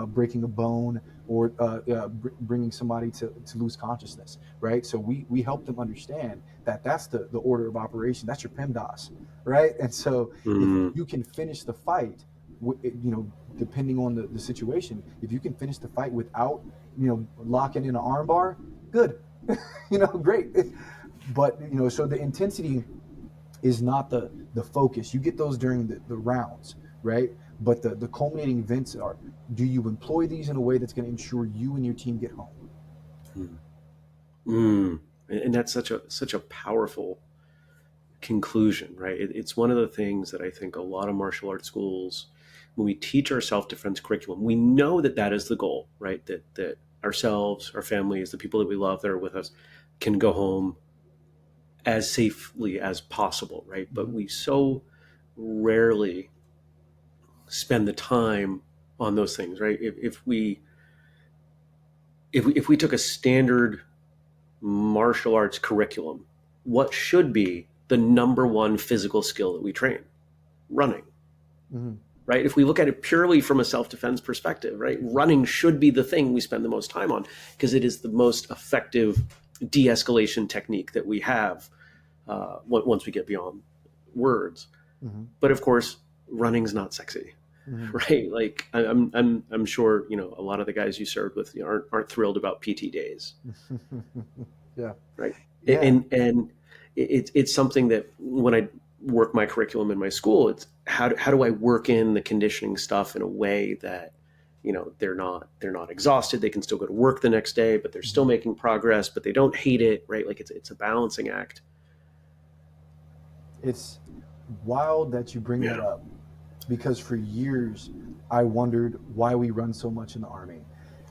breaking a bone, or bringing somebody to lose consciousness, right? So we help them understand that that's the order of operation. That's your PEMDAS, right? And so if Mm. you can finish the fight, depending on the situation, if you can finish the fight without, locking in an armbar, good, great. But so the intensity is not the focus. You get those during the rounds, right? But the culminating events are: do you employ these in a way that's going to ensure you and your team get home? Mm. Mm. And that's such a powerful conclusion, right? It's one of the things that I think a lot of martial arts schools, when we teach our self-defense curriculum, we know that that is the goal, right? That ourselves, our families, the people that we love that are with us can go home as safely as possible, right? But Mm-hmm. we so rarely spend the time on those things, right? If we took a standard martial arts curriculum, what should be the number one physical skill that we train? Running, Mm-hmm. right? If we look at it purely from a self-defense perspective, right, running should be the thing we spend the most time on because it is the most effective de-escalation technique that we have once we get beyond words. Mm-hmm. But of course, running's not sexy, Mm-hmm. right? Like I'm sure a lot of the guys you served with aren't thrilled about PT days, Yeah. right? Yeah. And it's something that when I work my curriculum in my school, it's how do I work in the conditioning stuff in a way that they're not exhausted, they can still go to work the next day, but they're still Mm-hmm. making progress, but they don't hate it, right? Like it's a balancing act. It's wild that you bring that Yeah. up, because for years I wondered why we run so much in the Army.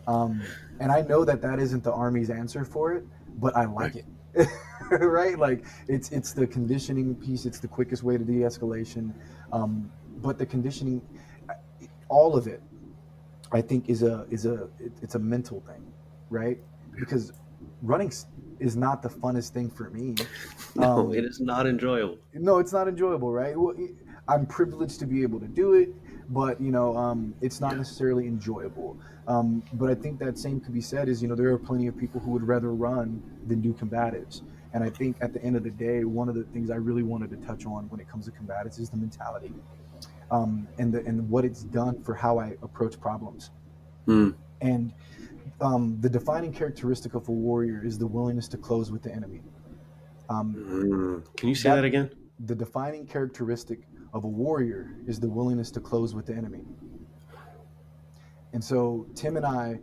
And I know that that isn't the Army's answer for it, but I like Right. it. Right? Like it's the conditioning piece. It's the quickest way to de-escalation. But the conditioning, all of it, I think it's a mental thing, right? Because running is not the funnest thing for me. No, it Um, is not enjoyable. no, it's not enjoyable, right? Well, I'm privileged to be able to do it, but it's not Yeah. necessarily enjoyable. But I think that same could be said is, there are plenty of people who would rather run than do combatives. And I think at the end of the day, one of the things I really wanted to touch on when it comes to combatives is the mentality, and what it's done for how I approach problems. Mm. And the defining characteristic of a warrior is the willingness to close with the enemy. Um, Mm. Can you say that that again? the defining characteristic of a warrior is the willingness to close with the enemy. And so Tim and I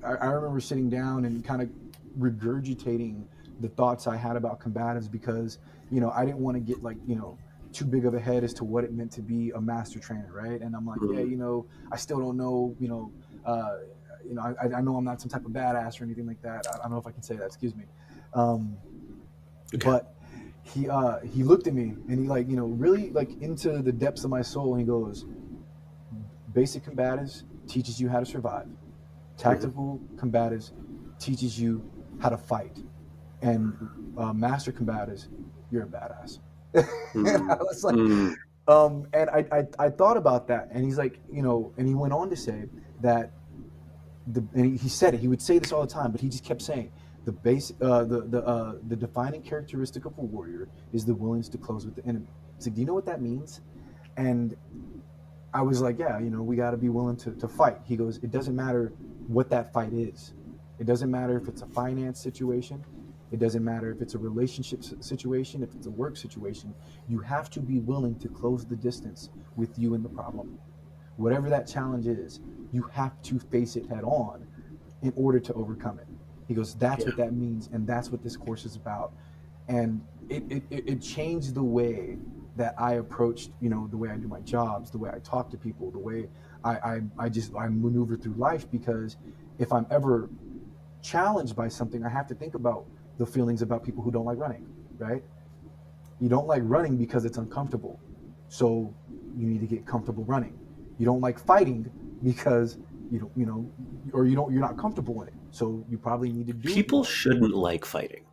remember sitting down and kind of regurgitating the thoughts I had about combatives, because I didn't want to get like too big of a head as to what it meant to be a master trainer, right? And I'm like, yeah, Mm. I still don't know, I know I'm not some type of badass or anything like that. I don't know if I can say that. Excuse me. Um, Okay. but he looked at me and he, like, really, like, into the depths of my soul, and he goes, basic combatives teaches you how to survive, Mhm. tactical combatives teaches you how to fight, and master combatives, you're a badass. And I Mm. was like, Mm. and I thought about that, and he's like, and he went on to say that and he said it. He would say this all the time, but he just kept saying the defining characteristic of a warrior is the willingness to close with the enemy. He's like, do you know what that means? And I was like, yeah, we got to be willing to fight. He goes, it doesn't matter what that fight is. It doesn't matter if it's a finance situation. It doesn't matter if it's a relationship situation, if it's a work situation. You have to be willing to close the distance with you and the problem. Whatever that challenge is, you have to face it head on in order to overcome it. He goes, that's Yeah. what that means, and that's what this course is about. And it changed the way that I approached, the way I do my jobs, the way I talk to people, the way I maneuver through life. Because if I'm ever challenged by something, I have to think about the feelings about people who don't like running, right? You don't like running because it's uncomfortable. So you need to get comfortable running. You don't like fighting because you're not comfortable in it. So you probably need to do it People more. shouldn't like fighting.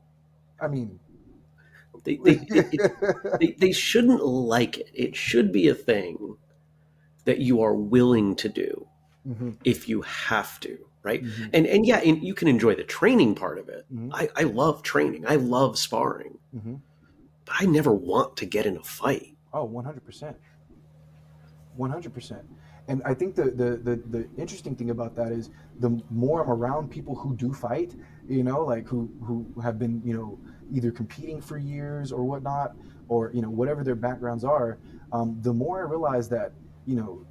I mean, They shouldn't like it. It should be a thing that you are willing to do Hmm. if you have to, right? Hmm. And yeah, and you can enjoy the training part of it. Hmm. I love training. I love sparring, Hmm. but I never want to get in a fight. Oh, 100%. 100%. And I think the interesting thing about that is the more I'm around people who do fight, like who have been, either competing for years or whatnot, or, whatever their backgrounds are, the more I realize that, you know,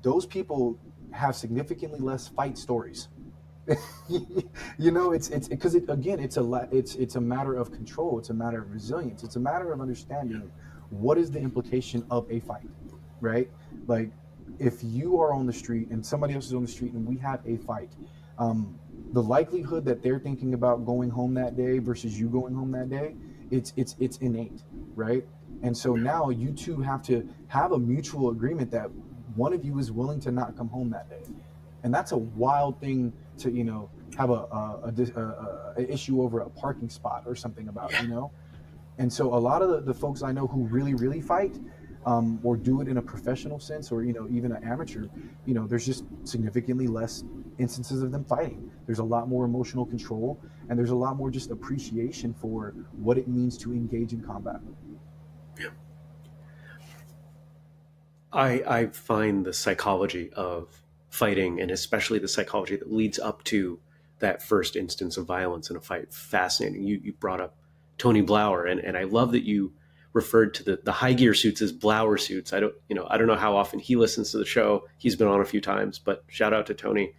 those people have significantly less fight stories. It's because again, it's a matter of control. It's a matter of resilience. It's a matter of understanding what is the implication of a fight, right? Like, if you are on the street and somebody else is on the street and we have a fight, the likelihood that they're thinking about going home that day versus you going home that day, it's innate, right? And so now you two have to have a mutual agreement that one of you is willing to not come home that day, and that's a wild thing to, have a issue over a parking spot or something about, Yeah. and so a lot of the folks I know who really really fight, or do it in a professional sense, or, even an amateur, there's just significantly less instances of them fighting. There's a lot more emotional control, and there's a lot more just appreciation for what it means to engage in combat. Yeah. I find the psychology of fighting, and especially the psychology that leads up to that first instance of violence in a fight, fascinating. You brought up Tony Blauer, and I love that you referred to the high gear suits as Blauer suits. I don't know how often he listens to the show. He's been on a few times, but shout out to Tony,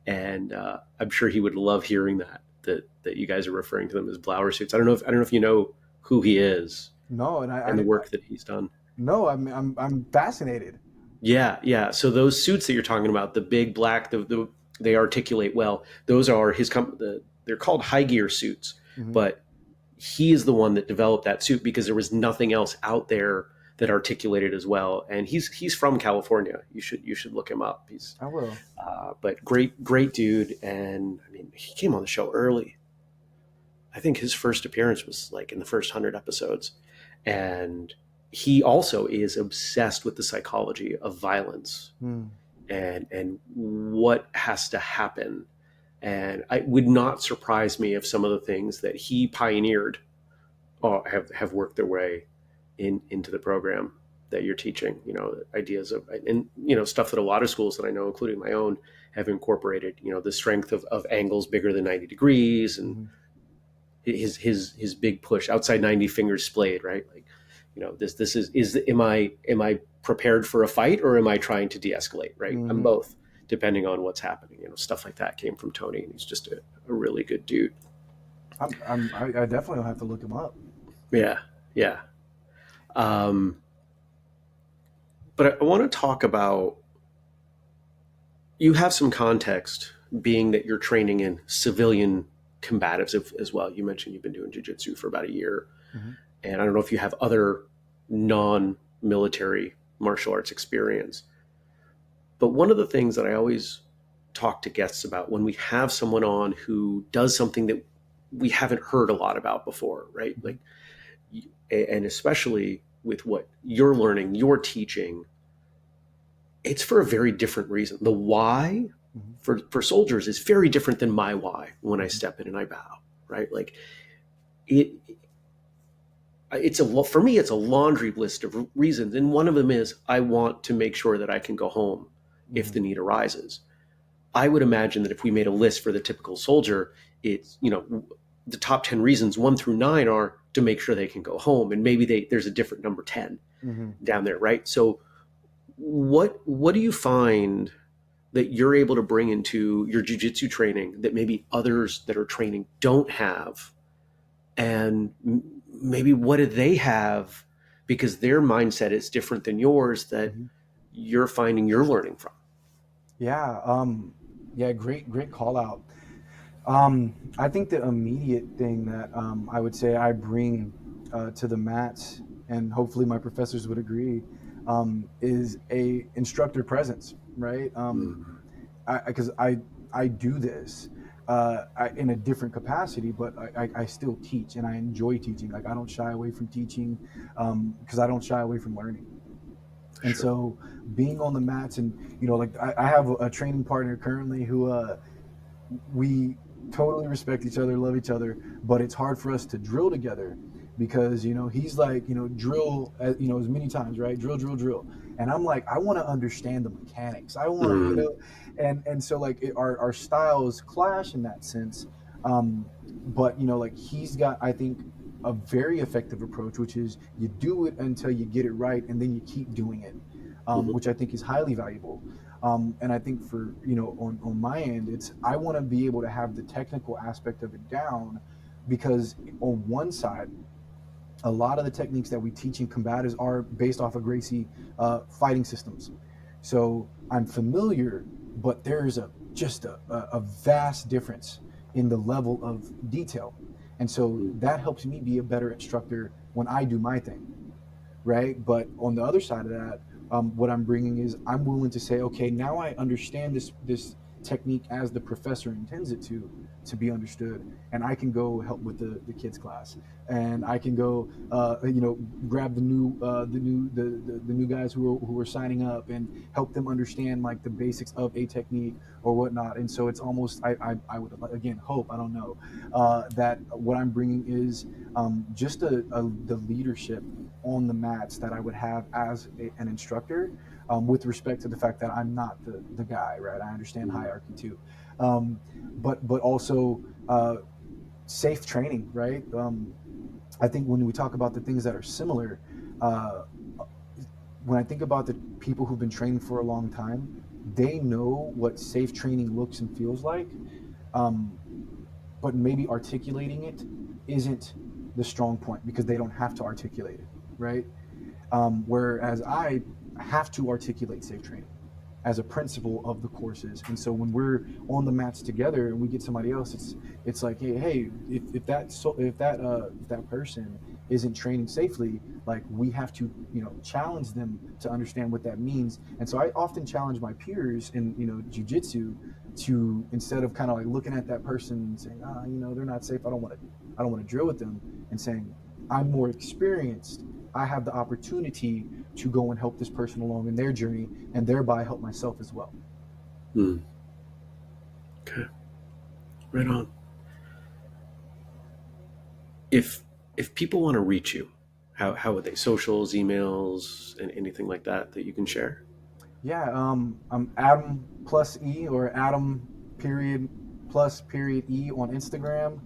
and I'm sure he would love hearing that you guys are referring to them as Blauer suits. I don't know if you know who he is No, and and the work that he's done. no, I'm fascinated. Yeah, yeah. So those suits that you're talking about, the big black, they articulate well. Those are they're called high gear suits, Hmm. but he is the one that developed that suit because there was nothing else out there that articulated as well. And he's from California. You should look him up. He's I will. but great dude. And I mean, he came on the show early. I think his first appearance was like in the first 100 episodes, and he also is obsessed with the psychology of violence Hmm. and what has to happen. And it would not surprise me if some of the things that he pioneered have worked their way into the program that you're teaching. Ideas of, and stuff that a lot of schools that I know, including my own, have incorporated. The strength of angles bigger than 90 degrees, and Hmm. his big push outside 90 fingers splayed, right? Like, this is am I prepared for a fight, or am I trying to de-escalate, right? I'm Hmm. both, depending on what's happening. Stuff like that came from Tony, and he's just a really good dude. I definitely will have to look him up. Yeah, yeah. um, but I want to talk about, you have some context, being that you're training in civilian combatives as well. You mentioned you've been doing jiu-jitsu for about a year, Hmm. and I don't know if you have other non-military martial arts experience. But one of the things that I always talk to guests about when we have someone on who does something that we haven't heard a lot about before, right? Hmm. Like, and especially with what you're learning, you're teaching, it's for a very different reason. The why Hmm. for soldiers is very different than my why when I Hmm. step in and I bow, right? Like, it for me it's a laundry list of reasons, and one of them is I want to make sure that I can go home if Hmm. the need arises. I would imagine that if we made a list for the typical soldier, it's, the top 10 reasons 1 through 9 are to make sure they can go home, and maybe there's a different number 10 Hmm. down there, right? So what do you find that you're able to bring into your jiu-jitsu training that maybe others that are training don't have, and maybe what do they have because their mindset is different than yours, that Hmm. you're finding you're learning from? Yeah. Yeah. Great call out. I think the immediate thing that, I would say I bring, to the mats, and hopefully my professors would agree, is a instructor presence, right? Mm. Because I do this. in a different capacity, but I still teach and I enjoy teaching. Like I don't shy away from teaching because I don't shy away from learning. And Sure. so being on the mats and like I have a training partner currently who we totally respect each other, love each other, but it's hard for us to drill together because he's like drill as many times, right? Drill, drill, drill, and I'm like I want to understand the mechanics. I want to Mm, and so like our styles clash in that sense. But like he's got I think a very effective approach, which is you do it until you get it right, and then you keep doing it, mhm, which I think is highly valuable. And I think for on my end, it's I want to be able to have the technical aspect of it down, because on one side, a lot of the techniques that we teach in combatives are based off of Gracie fighting systems. So I'm familiar, but there's a vast difference in the level of detail, and so mm, that helps me be a better instructor when I do my thing, right? But on the other side of that, what I'm bringing is I'm willing to say, okay, now I understand this technique as the professor intends it to be understood, and I can go help with the kids class, and I can go, grab the new guys who are signing up and help them understand like the basics of a technique or whatnot. And so it's almost I would again hope I don't know that what I'm bringing is just the leadership on the mats that I would have as an instructor, with respect to the fact that I'm not the guy, right? I understand mm, hierarchy too, um, but also safe training, right? I think when we talk about the things that are similar, uh, when I think about the people who've been training for a long time, they know what safe training looks and feels like, um, but maybe articulating it isn't the strong point because they don't have to articulate it, right? Whereas I have to articulate safe training as a principle of the courses. And so when we're on the mats together and we get somebody else, it's like, hey, if that person isn't training safely, like we have to challenge them to understand what that means. And so I often challenge my peers in jujitsu to, instead of kind of like looking at that person and saying, they're not safe, I don't want to drill with them, and saying I'm more experienced, I have the opportunity to go and help this person along in their journey and thereby help myself as well. mm. Okay, right on. If if people want to reach you, how would they? Socials, emails, and anything like that that you can share? Yeah, I'm Adam plus E, or Adam period plus period E on Instagram.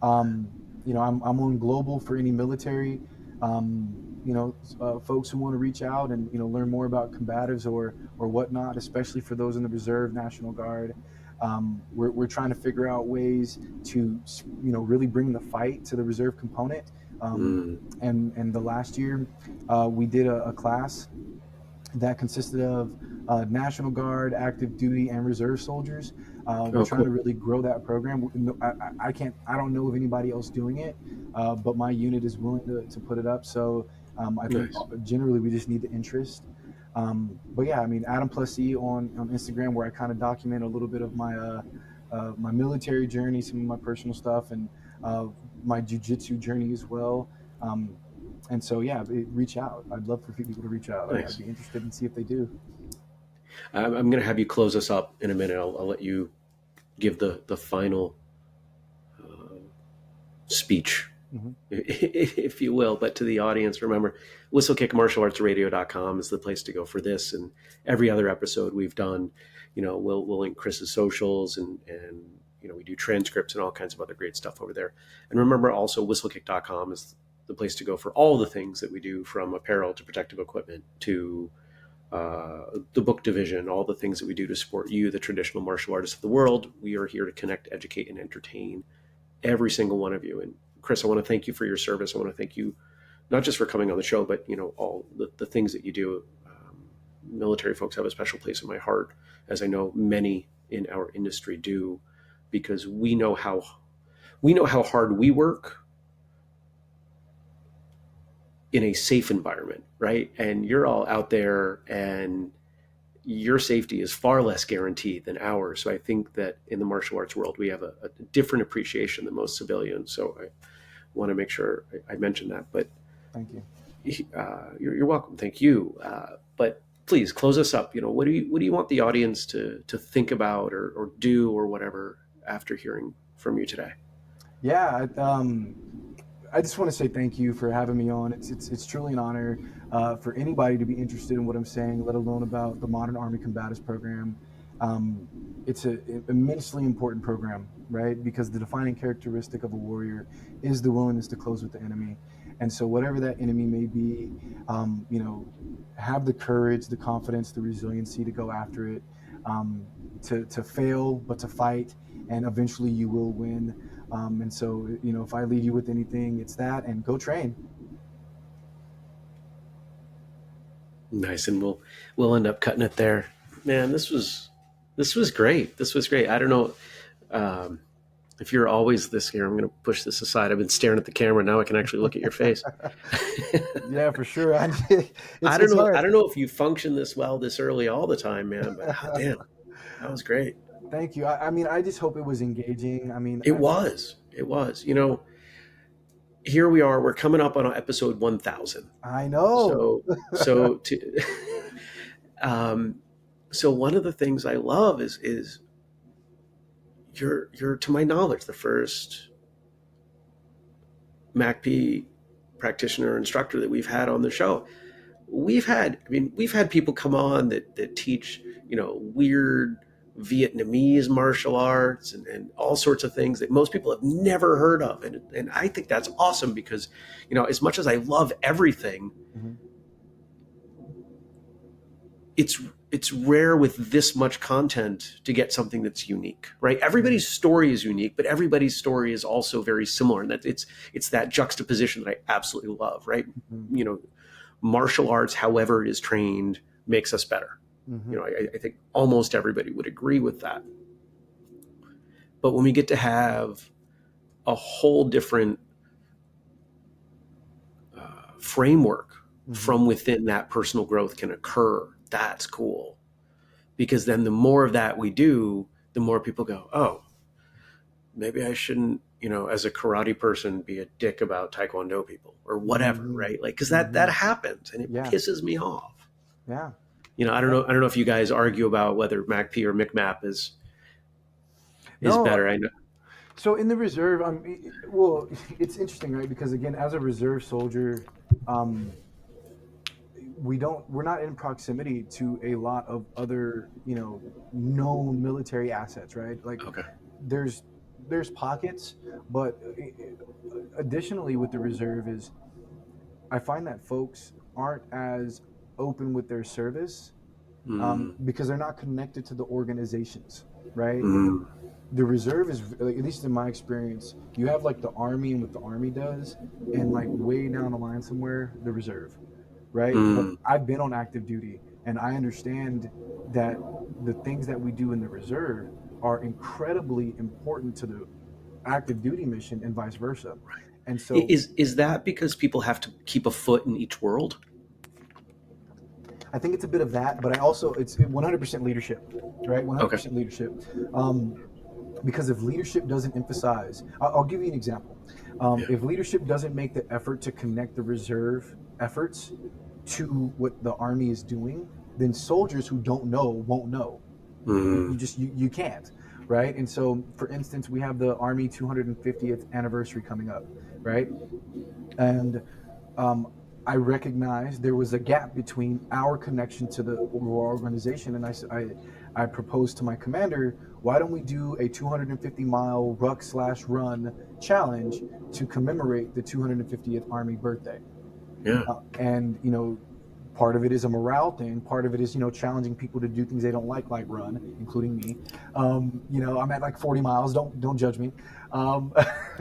I'm on global for any military, folks who want to reach out and learn more about combatives or whatnot, especially for those in the Reserve, National Guard. We're trying to figure out ways to really bring the fight to the Reserve component. Mm. And the last year, we did a class that consisted of National Guard, active duty, and reserve soldiers. We're Oh, trying to cool. really grow that program. I can't, I don't know of anybody else doing it, but my unit is willing to put it up. So I think Nice. generally we just need the interest. But yeah, I mean, Adam plus E on Instagram, where I kind of document a little bit of my military journey, some of my personal stuff, and my jujitsu journey as well. Um, and so, yeah, reach out. I'd love for people to reach out. I'd Nice. be interested in see if they do. I'm going to have you close us up in a minute. I'll let you give the final speech, Hmm. if you will. But to the audience, remember, whistlekickmartialartsradio.com is the place to go for this and every other episode we've done. We'll link Chris's socials and we do transcripts and all kinds of other great stuff over there. And remember also whistlekick.com is the place to go for all the things that we do, from apparel to protective equipment to the book division, all the things that we do to support you, the traditional martial artists of the world. We are here to connect, educate, and entertain every single one of you. And Chris, I want to thank you for your service. I want to thank you not just for coming on the show, but all the things that you do. Military folks have a special place in my heart, as I know many in our industry do, because we know how hard we work in a safe environment, right? And you're all out there, and your safety is far less guaranteed than ours. So I think that in the martial arts world, we have a different appreciation than most civilians. So I want to make sure I mention that. But Thank you. you're welcome. Thank you. But please close us up. What do you want the audience to think about or do or whatever after hearing from you today? Yeah, I just want to say thank you for having me on. It's truly an honor for anybody to be interested in what I'm saying, let alone about the Modern Army Combatives Program. Um, it's an immensely important program, right? Because the defining characteristic of a warrior is the willingness to close with the enemy. And so, whatever that enemy may be, you know, have the courage, the confidence, the resiliency to go after it, um, to fail, but to fight, and eventually you will win. And so, if I leave you with anything, it's that, and go train. Nice, and we'll end up cutting it there. Man, this was great. This was great. I don't know um, if you're always this here. I'm going to push this aside. I've been staring at the camera. Now I can actually look at your face. Yeah, for sure. I It's don't it's know. hard. I don't know if you function this well this early all the time, man. But damn, that was great. Thank you. I mean, I just hope it was engaging. I mean, It was. It was. Here we are. We're coming up on episode 1,000. I know. So to um, so one of the things I love is you're to my knowledge the first MACP practitioner instructor that we've had on the show. We've had people come on that teach weird Vietnamese martial arts and all sorts of things that most people have never heard of, and I think that's awesome because as much as I love everything, Mhm. it's it's rare with this much content to get something that's unique, right? Mhm. Everybody's story is unique, but everybody's story is also very similar, and that it's that juxtaposition that I absolutely love, right? Mhm. you know Martial arts, however it is trained, makes us better. Mhm. I think almost everybody would agree with that. But when we get to have a whole different framework Mhm. from within that personal growth can occur, that's cool. Because then the more of that we do, the more people go, oh, maybe I shouldn't, as a karate person, be a dick about taekwondo people or whatever, Mhm. right? Like, because that Mhm. happens and it Yeah. pisses me off. Yeah. I don't Yeah. know. I don't know if you guys argue about whether MACP or MICMAP is No. better. I know. So in the reserve, well, it's interesting, right? Because again, as a reserve soldier, um, we're not in proximity to a lot of other, known military assets, right? Like Okay. there's there's pockets, but additionally with the reserve is I find that folks aren't as open with their service, Mm, because they're not connected to the organizations, right? mm, The reserve is, like, at least in my experience, you have like the army and what the army does, and like way down the line somewhere, the reserve, right? But mm. I've been on active duty, and I understand that the things that we do in the reserve are incredibly important to the active duty mission and vice versa. And so Is that because people have to keep a foot in each world? I think it's a bit of that, but I also it's 100% leadership, right? Okay. 100% leadership. Um, because if leadership doesn't emphasize, I'll give you an example. Yeah. If leadership doesn't make the effort to connect the reserve efforts to what the army is doing, then soldiers who don't know won't know. You Mm, just you can't, right? And so, for instance, we have the Army 250th anniversary coming up, right? And um, I recognized there was a gap between our connection to the overall organization, and I proposed to my commander, why don't we do a 250-mile ruck slash run challenge to commemorate the 250th Army birthday? yeah. And part of it is a morale thing. Part of it is challenging people to do things they don't like run, including me. I'm at like 40 miles. Don't judge me. Um,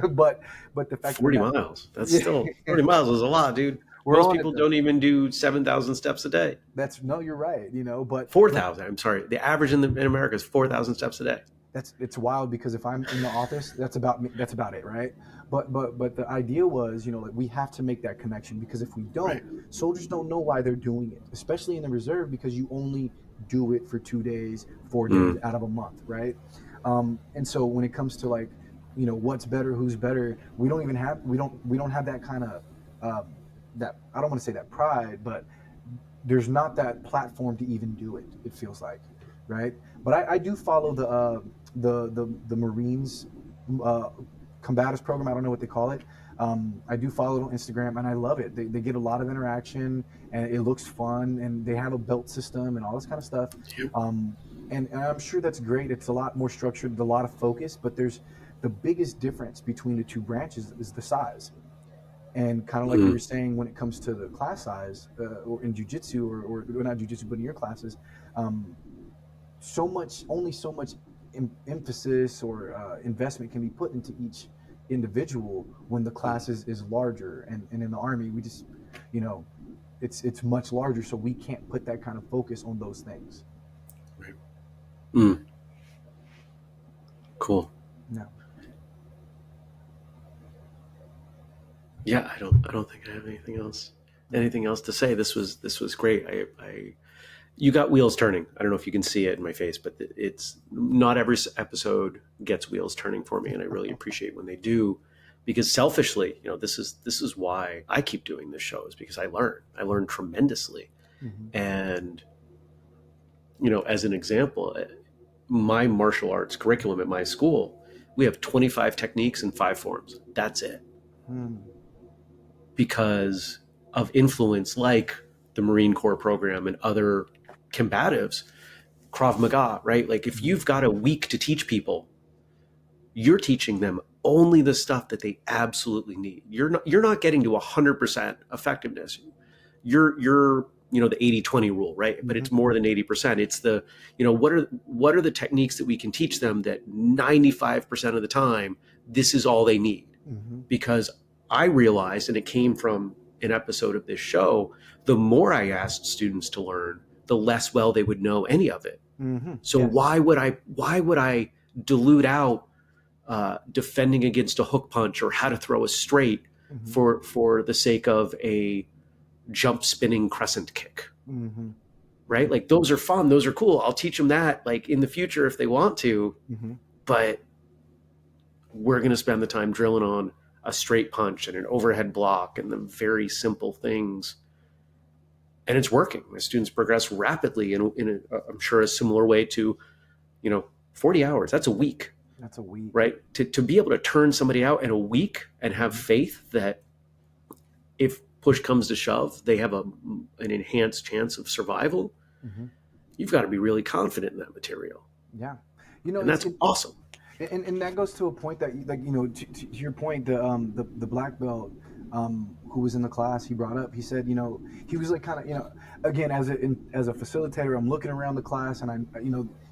but the fact of the 40 matter, miles. That's yeah, still 40 miles is a lot, dude. we're Most on it people though. don't even do 7,000 steps a day. That's no, you're right. But 4,000. I'm sorry. The average in America is 4,000 steps a day. it's wild because if I'm in the office, that's about me. That's about it, right? But the idea was, like we have to make that connection, because if we don't, Right. soldiers don't know why they're doing it, especially in the reserve, because you only do it for 2 days, 4 days Mm. out of a month, right? And so when it comes to like, what's better, who's better, we don't have that kind of that, I don't want to say that pride, but there's not that platform to even do it. It feels like, right? But I do follow the Marines uh, combatives program. I don't know what they call it. I do follow it on Instagram, and I love it. They get a lot of interaction, and it looks fun, and they have a belt system and all this kind of stuff. Yep. Um, and I'm sure that's great. It's a lot more structured, a lot of focus, but there's the biggest difference between the two branches is the size. And kind of like you were Mm. saying, when it comes to the class size, or in jujitsu, or not jujitsu, but in your classes, um, only so much emphasis or investment can be put into each individual when the Mm. class is larger. And in the Army, we just, you know, it's much larger, so we can't put that kind of focus on those things. Right. Mm. Cool. No. Yeah, I don't think I have anything else to say. This was great. I you got wheels turning. I don't know if you can see it in my face, but it's not every episode gets wheels turning for me, and I really appreciate when they do, because selfishly, this is why I keep doing this show, is because I learn tremendously. Hmm. And as an example, my martial arts curriculum at my school, we have 25 techniques and 5 forms. That's it, Hmm. because of influence like the Marine Corps program and other combatives, Krav Maga, right? Like if Hmm. you've got a week to teach people, you're teaching them only the stuff that they absolutely need. You're not getting to 100% effectiveness. You're the 80-20 rule, right? But Hmm. it's more than 80%. It's the, what are the techniques that we can teach them that 95% of the time this is all they need. Hmm. Because I realized, and it came from an episode of this show, the more I asked students to learn, the less well they would know any of it. Hmm. So Yes. why would I dilute out defending against a hook punch or how to throw a straight Hmm. for the sake of a jump spinning crescent kick? Hmm. Right? Like those are fun, those are cool. I'll teach them that like in the future if they want to, Hmm. but we're going to spend the time drilling on a straight punch and an overhead block and the very simple things. And it's working. My students progress rapidly I'm sure, a similar way to, 40 hours. That's a week, That's a week. right? To be able to turn somebody out in a week and have Hmm. faith that if push comes to shove, they have an enhanced chance of survival, Hmm. you've got to be really confident in that material. Yeah. And It's that's awesome. and that goes to a point that, like, to your point, the black belt, who was in the class, he brought up, he said, he was like, kind of, again, as a facilitator, I'm looking around the class, and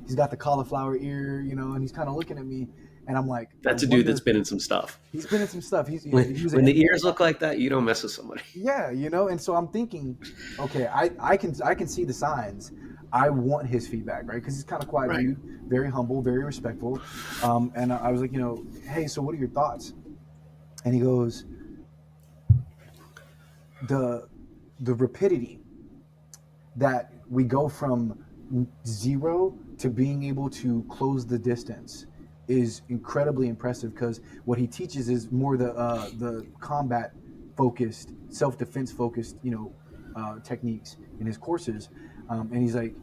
he's got the cauliflower ear, and he's kind of looking at me, and I'm like, I That's a dude that's wonder. been in some stuff. He's been in some stuff. He was an When the NBA. ears look like that, you don't mess with somebody. Yeah, and so I'm thinking, okay, I can see the signs. I want his feedback, right? Because he's kind of quiet Right. dude, very humble, very respectful. And I was like, hey, so what are your thoughts? And he goes, the the rapidity that we go from zero to being able to close the distance is incredibly impressive, because what he teaches is more the combat focused, self defense focused, techniques in his courses. And he's like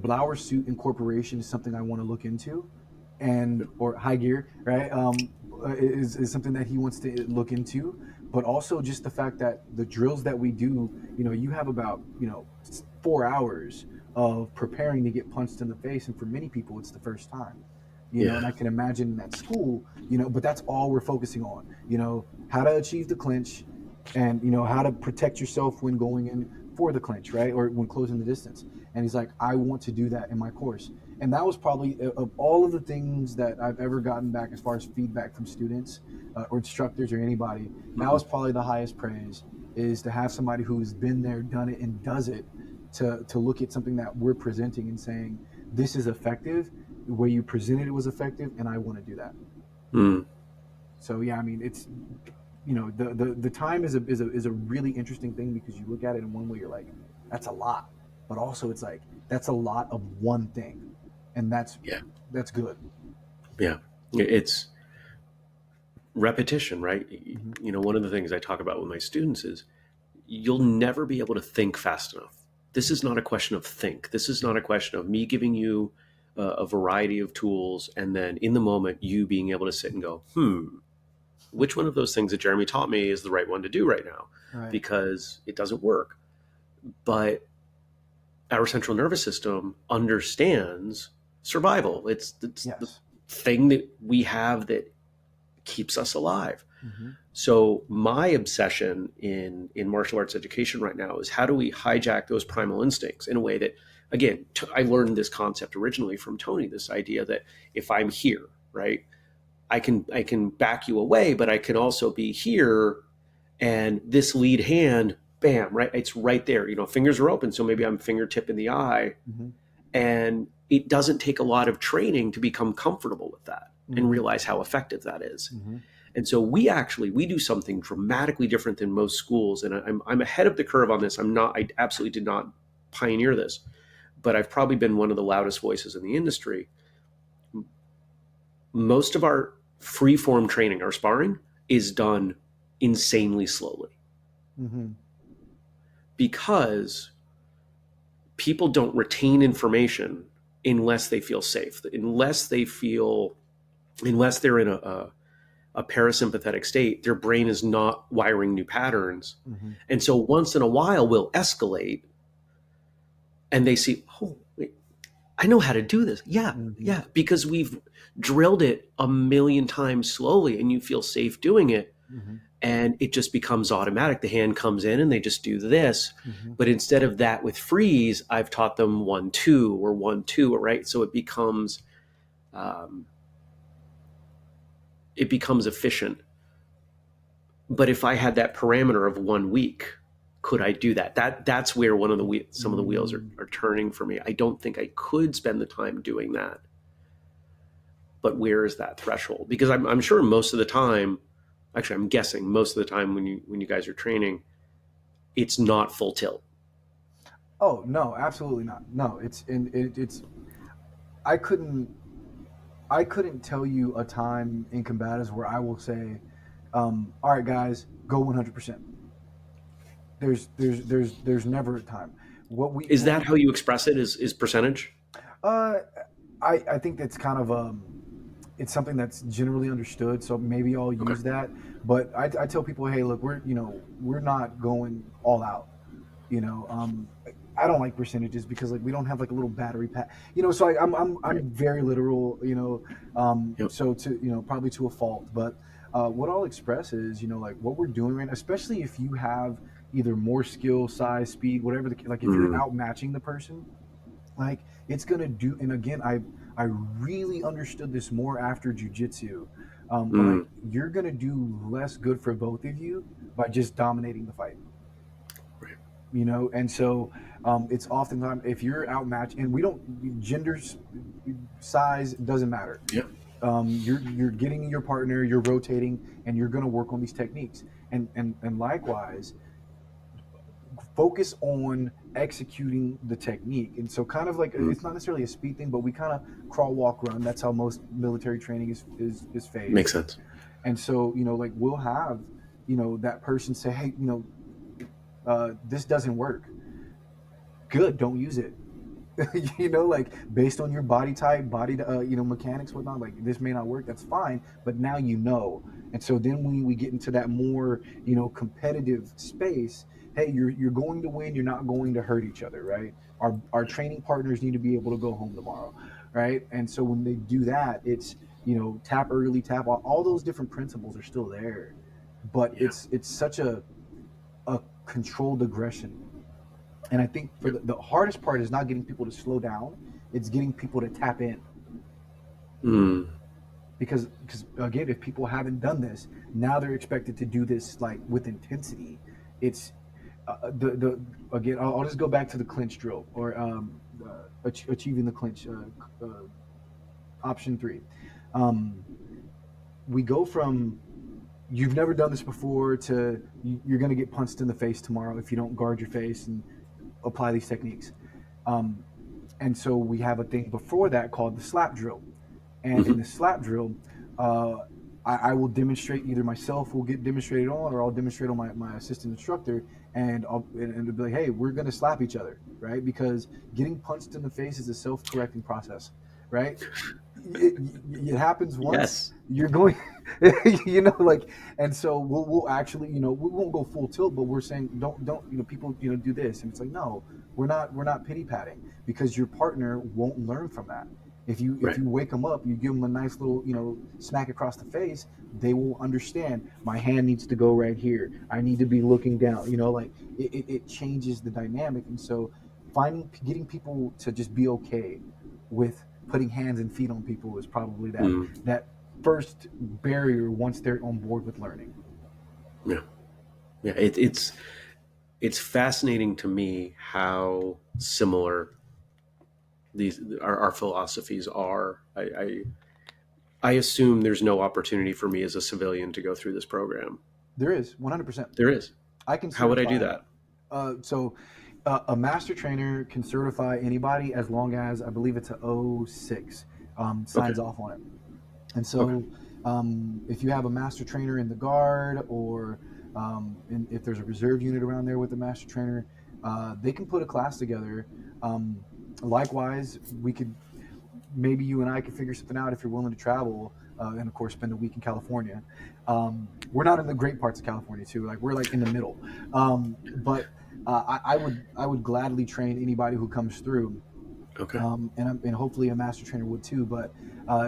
Blower suit incorporation is something I want to look into, and or high gear, right? Is something that he wants to look into. But also just the fact that the drills that we do, you have about 4 hours of preparing to get punched in the face, and for many people it's the first time. And Yeah. I can imagine at school, but that's all we're focusing on. How to achieve the clinch, and how to protect yourself when going in for the clinch, right, or when closing the distance. And he's like, I want to do that in my course. And that was probably, of all of the things that I've ever gotten back as far as feedback from students, or instructors or anybody, that was Mm-hmm. probably the highest praise, is to have somebody who's been there, done it, and does it, to look at something that we're presenting and saying, this is effective. The way you presented it was effective, and I want to do that. Mm. So yeah, I mean, it's, the time is a really interesting thing, because you look at it in one way, you're like, that's a lot, but also it's like that's a lot of one thing, and Yeah, that's good. yeah. It's repetition, right? Hmm. One of the things I talk about with my students is you'll never be able to think fast enough. This is not a question of think. This is not a question of me giving you a variety of tools and then in the moment you being able to sit and go, which one of those things that Jeremy taught me is the right one to do right now? Right. Because it doesn't work. But our central nervous system understands survival. It's the Yes. thing that we have that keeps us alive. Hmm. So my obsession in martial arts education right now is how do we hijack those primal instincts in a way that, again, I learned this concept originally from Tony. This idea that if I'm here, right, I can back you away, but I can also be here, and this lead hand, bam, right, it's right there. Fingers are open, so maybe I'm fingertip in the eye, Hmm. and it doesn't take a lot of training to become comfortable with that and Hmm. realize how effective that is. Hmm. And so we do something dramatically different than most schools, and I'm ahead of the curve on this. I absolutely did not pioneer this, but I've probably been one of the loudest voices in the industry. Most of our free form training, our sparring, is done insanely slowly Hmm. because people don't retain information unless they feel safe, unless they're in a parasympathetic state, their brain is not wiring new patterns. Hmm. And so once in a while, we'll escalate and they see, oh, wait, I know how to do this. Yeah, Hmm. yeah, because we've drilled it a million times slowly and you feel safe doing it. Hmm. And it just becomes automatic. The hand comes in and they just do this. Hmm. But instead of that with freeze, I've taught them 1-2 or 1-2, right? So um, it becomes efficient. But if I had that parameter of 1 week, could I do that? That's where some of the wheels Hmm. are turning for me. I don't think I could spend the time doing that. But where is that threshold? Because I'm sure most of the time, actually, I'm guessing most of the time when you guys are training, it's not full tilt. Oh no, absolutely not. No, it's I couldn't I couldn't tell you a time in combatives where I will say, all right, guys, go 100%. There's never a time. Is What that we how you express it? Is percentage? uh, I think that's kind of it's something that's generally understood. So maybe I'll Okay. use that. But I tell people, hey, look, we're not going all out. You know, I don't like percentages because like we don't have like a little battery pack. So Right. I'm very literal. Yep. So to probably to a fault, but what I'll express is like what we're doing right now, especially if you have either more skill, size, speed, whatever like if you're Mm, outmatching the person, like it's gonna do. And again, I really understood this more after jujitsu. But like mm, you're gonna do less good for both of you by just dominating the fight. right. And so it's oftentimes if you're outmatched, and we don't gender, size doesn't matter. Yeah. You're getting your partner, you're rotating, and you're going to work on these techniques, and likewise focus on executing the technique. And so kind of like Mm, it's not necessarily a speed thing, but we kind of crawl, walk, run. That's how most military training is phased. makes sense. And so like we'll have that person say, hey, this doesn't work. Good, don't use it. Like based on your body type, body, mechanics, whatnot. Like this may not work. That's fine, but now you know. And so then when we get into that more, competitive space, hey, you're going to win. You're not going to hurt each other, right? Our training partners need to be able to go home tomorrow, right? And so when they do that, it's tap early, tap all those different principles are still there, but Yeah. it's such a controlled aggression. And I think for Yeah. the hardest part is not getting people to slow down; it's getting people to tap in. Mm, Because again, if people haven't done this, now they're expected to do this like with intensity. It's the again. I'll just go back to the clinch drill, or achieving the clinch, option 3. Um, we go from you've never done this before, to you're going to get punched in the face tomorrow if you don't guard your face and apply these techniques. Um, and so we have a thing before that called the slap drill. And in the Hmm. slap drill, uh, I will demonstrate, either myself will get demonstrated on, or I'll demonstrate on my assistant instructor, and it'll be like, hey, we're gonna slap each other, right? Because getting punched in the face is a self-correcting process, right? It happens once. Yes. You're going, like, and so we'll actually, we won't go full tilt, but we're saying don't, people, do this, and it's like, no, we're not pity patting, because your partner won't learn from that. If Right. you wake them up, you give them a nice little, smack across the face, they will understand, my hand needs to go right here, I need to be looking down, like it changes the dynamic. And so getting people to just be okay with putting hands and feet on people is probably Mm. that first barrier once they're on board with learning. Yeah. Yeah. It's fascinating to me how similar these our philosophies are. I assume there's no opportunity for me as a civilian to go through this program. There is 100%. There is. I can How would I do certify. that? So a master trainer can certify anybody as long as, I believe it's a O6, Okay. signs off on it. And Okay. so, if you have a master trainer in the guard, or if there's a reserve unit around there with a master trainer, they can put a class together. Um, Likewise, we could, maybe you and I could figure something out if you're willing to travel, and of course spend a week in California. We're not in the great parts of California too; like, we're like in the middle. But I would gladly train anybody who comes through, Okay. and hopefully a master trainer would too. But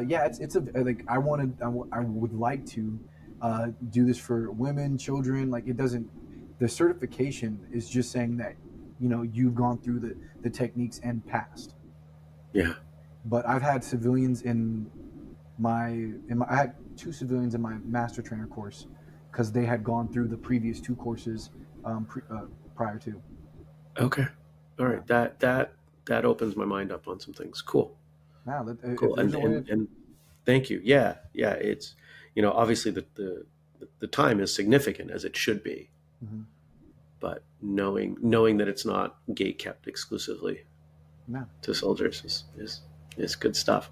yeah, it's a like, I would like to do this for women, children. Like, it doesn't. The certification is just saying that, you've gone through the techniques and passed. Yeah. But I've had civilians I had two civilians in my master trainer course, because they had gone through the previous two courses, prior to. Okay. All Yeah. right. That opens my mind up on some things. Cool. Now, if Cool. there's a way. And thank you. Yeah. Yeah. It's obviously the time is significant, as it should be, Mhm. but knowing that it's not gate kept exclusively No. to soldiers is good stuff.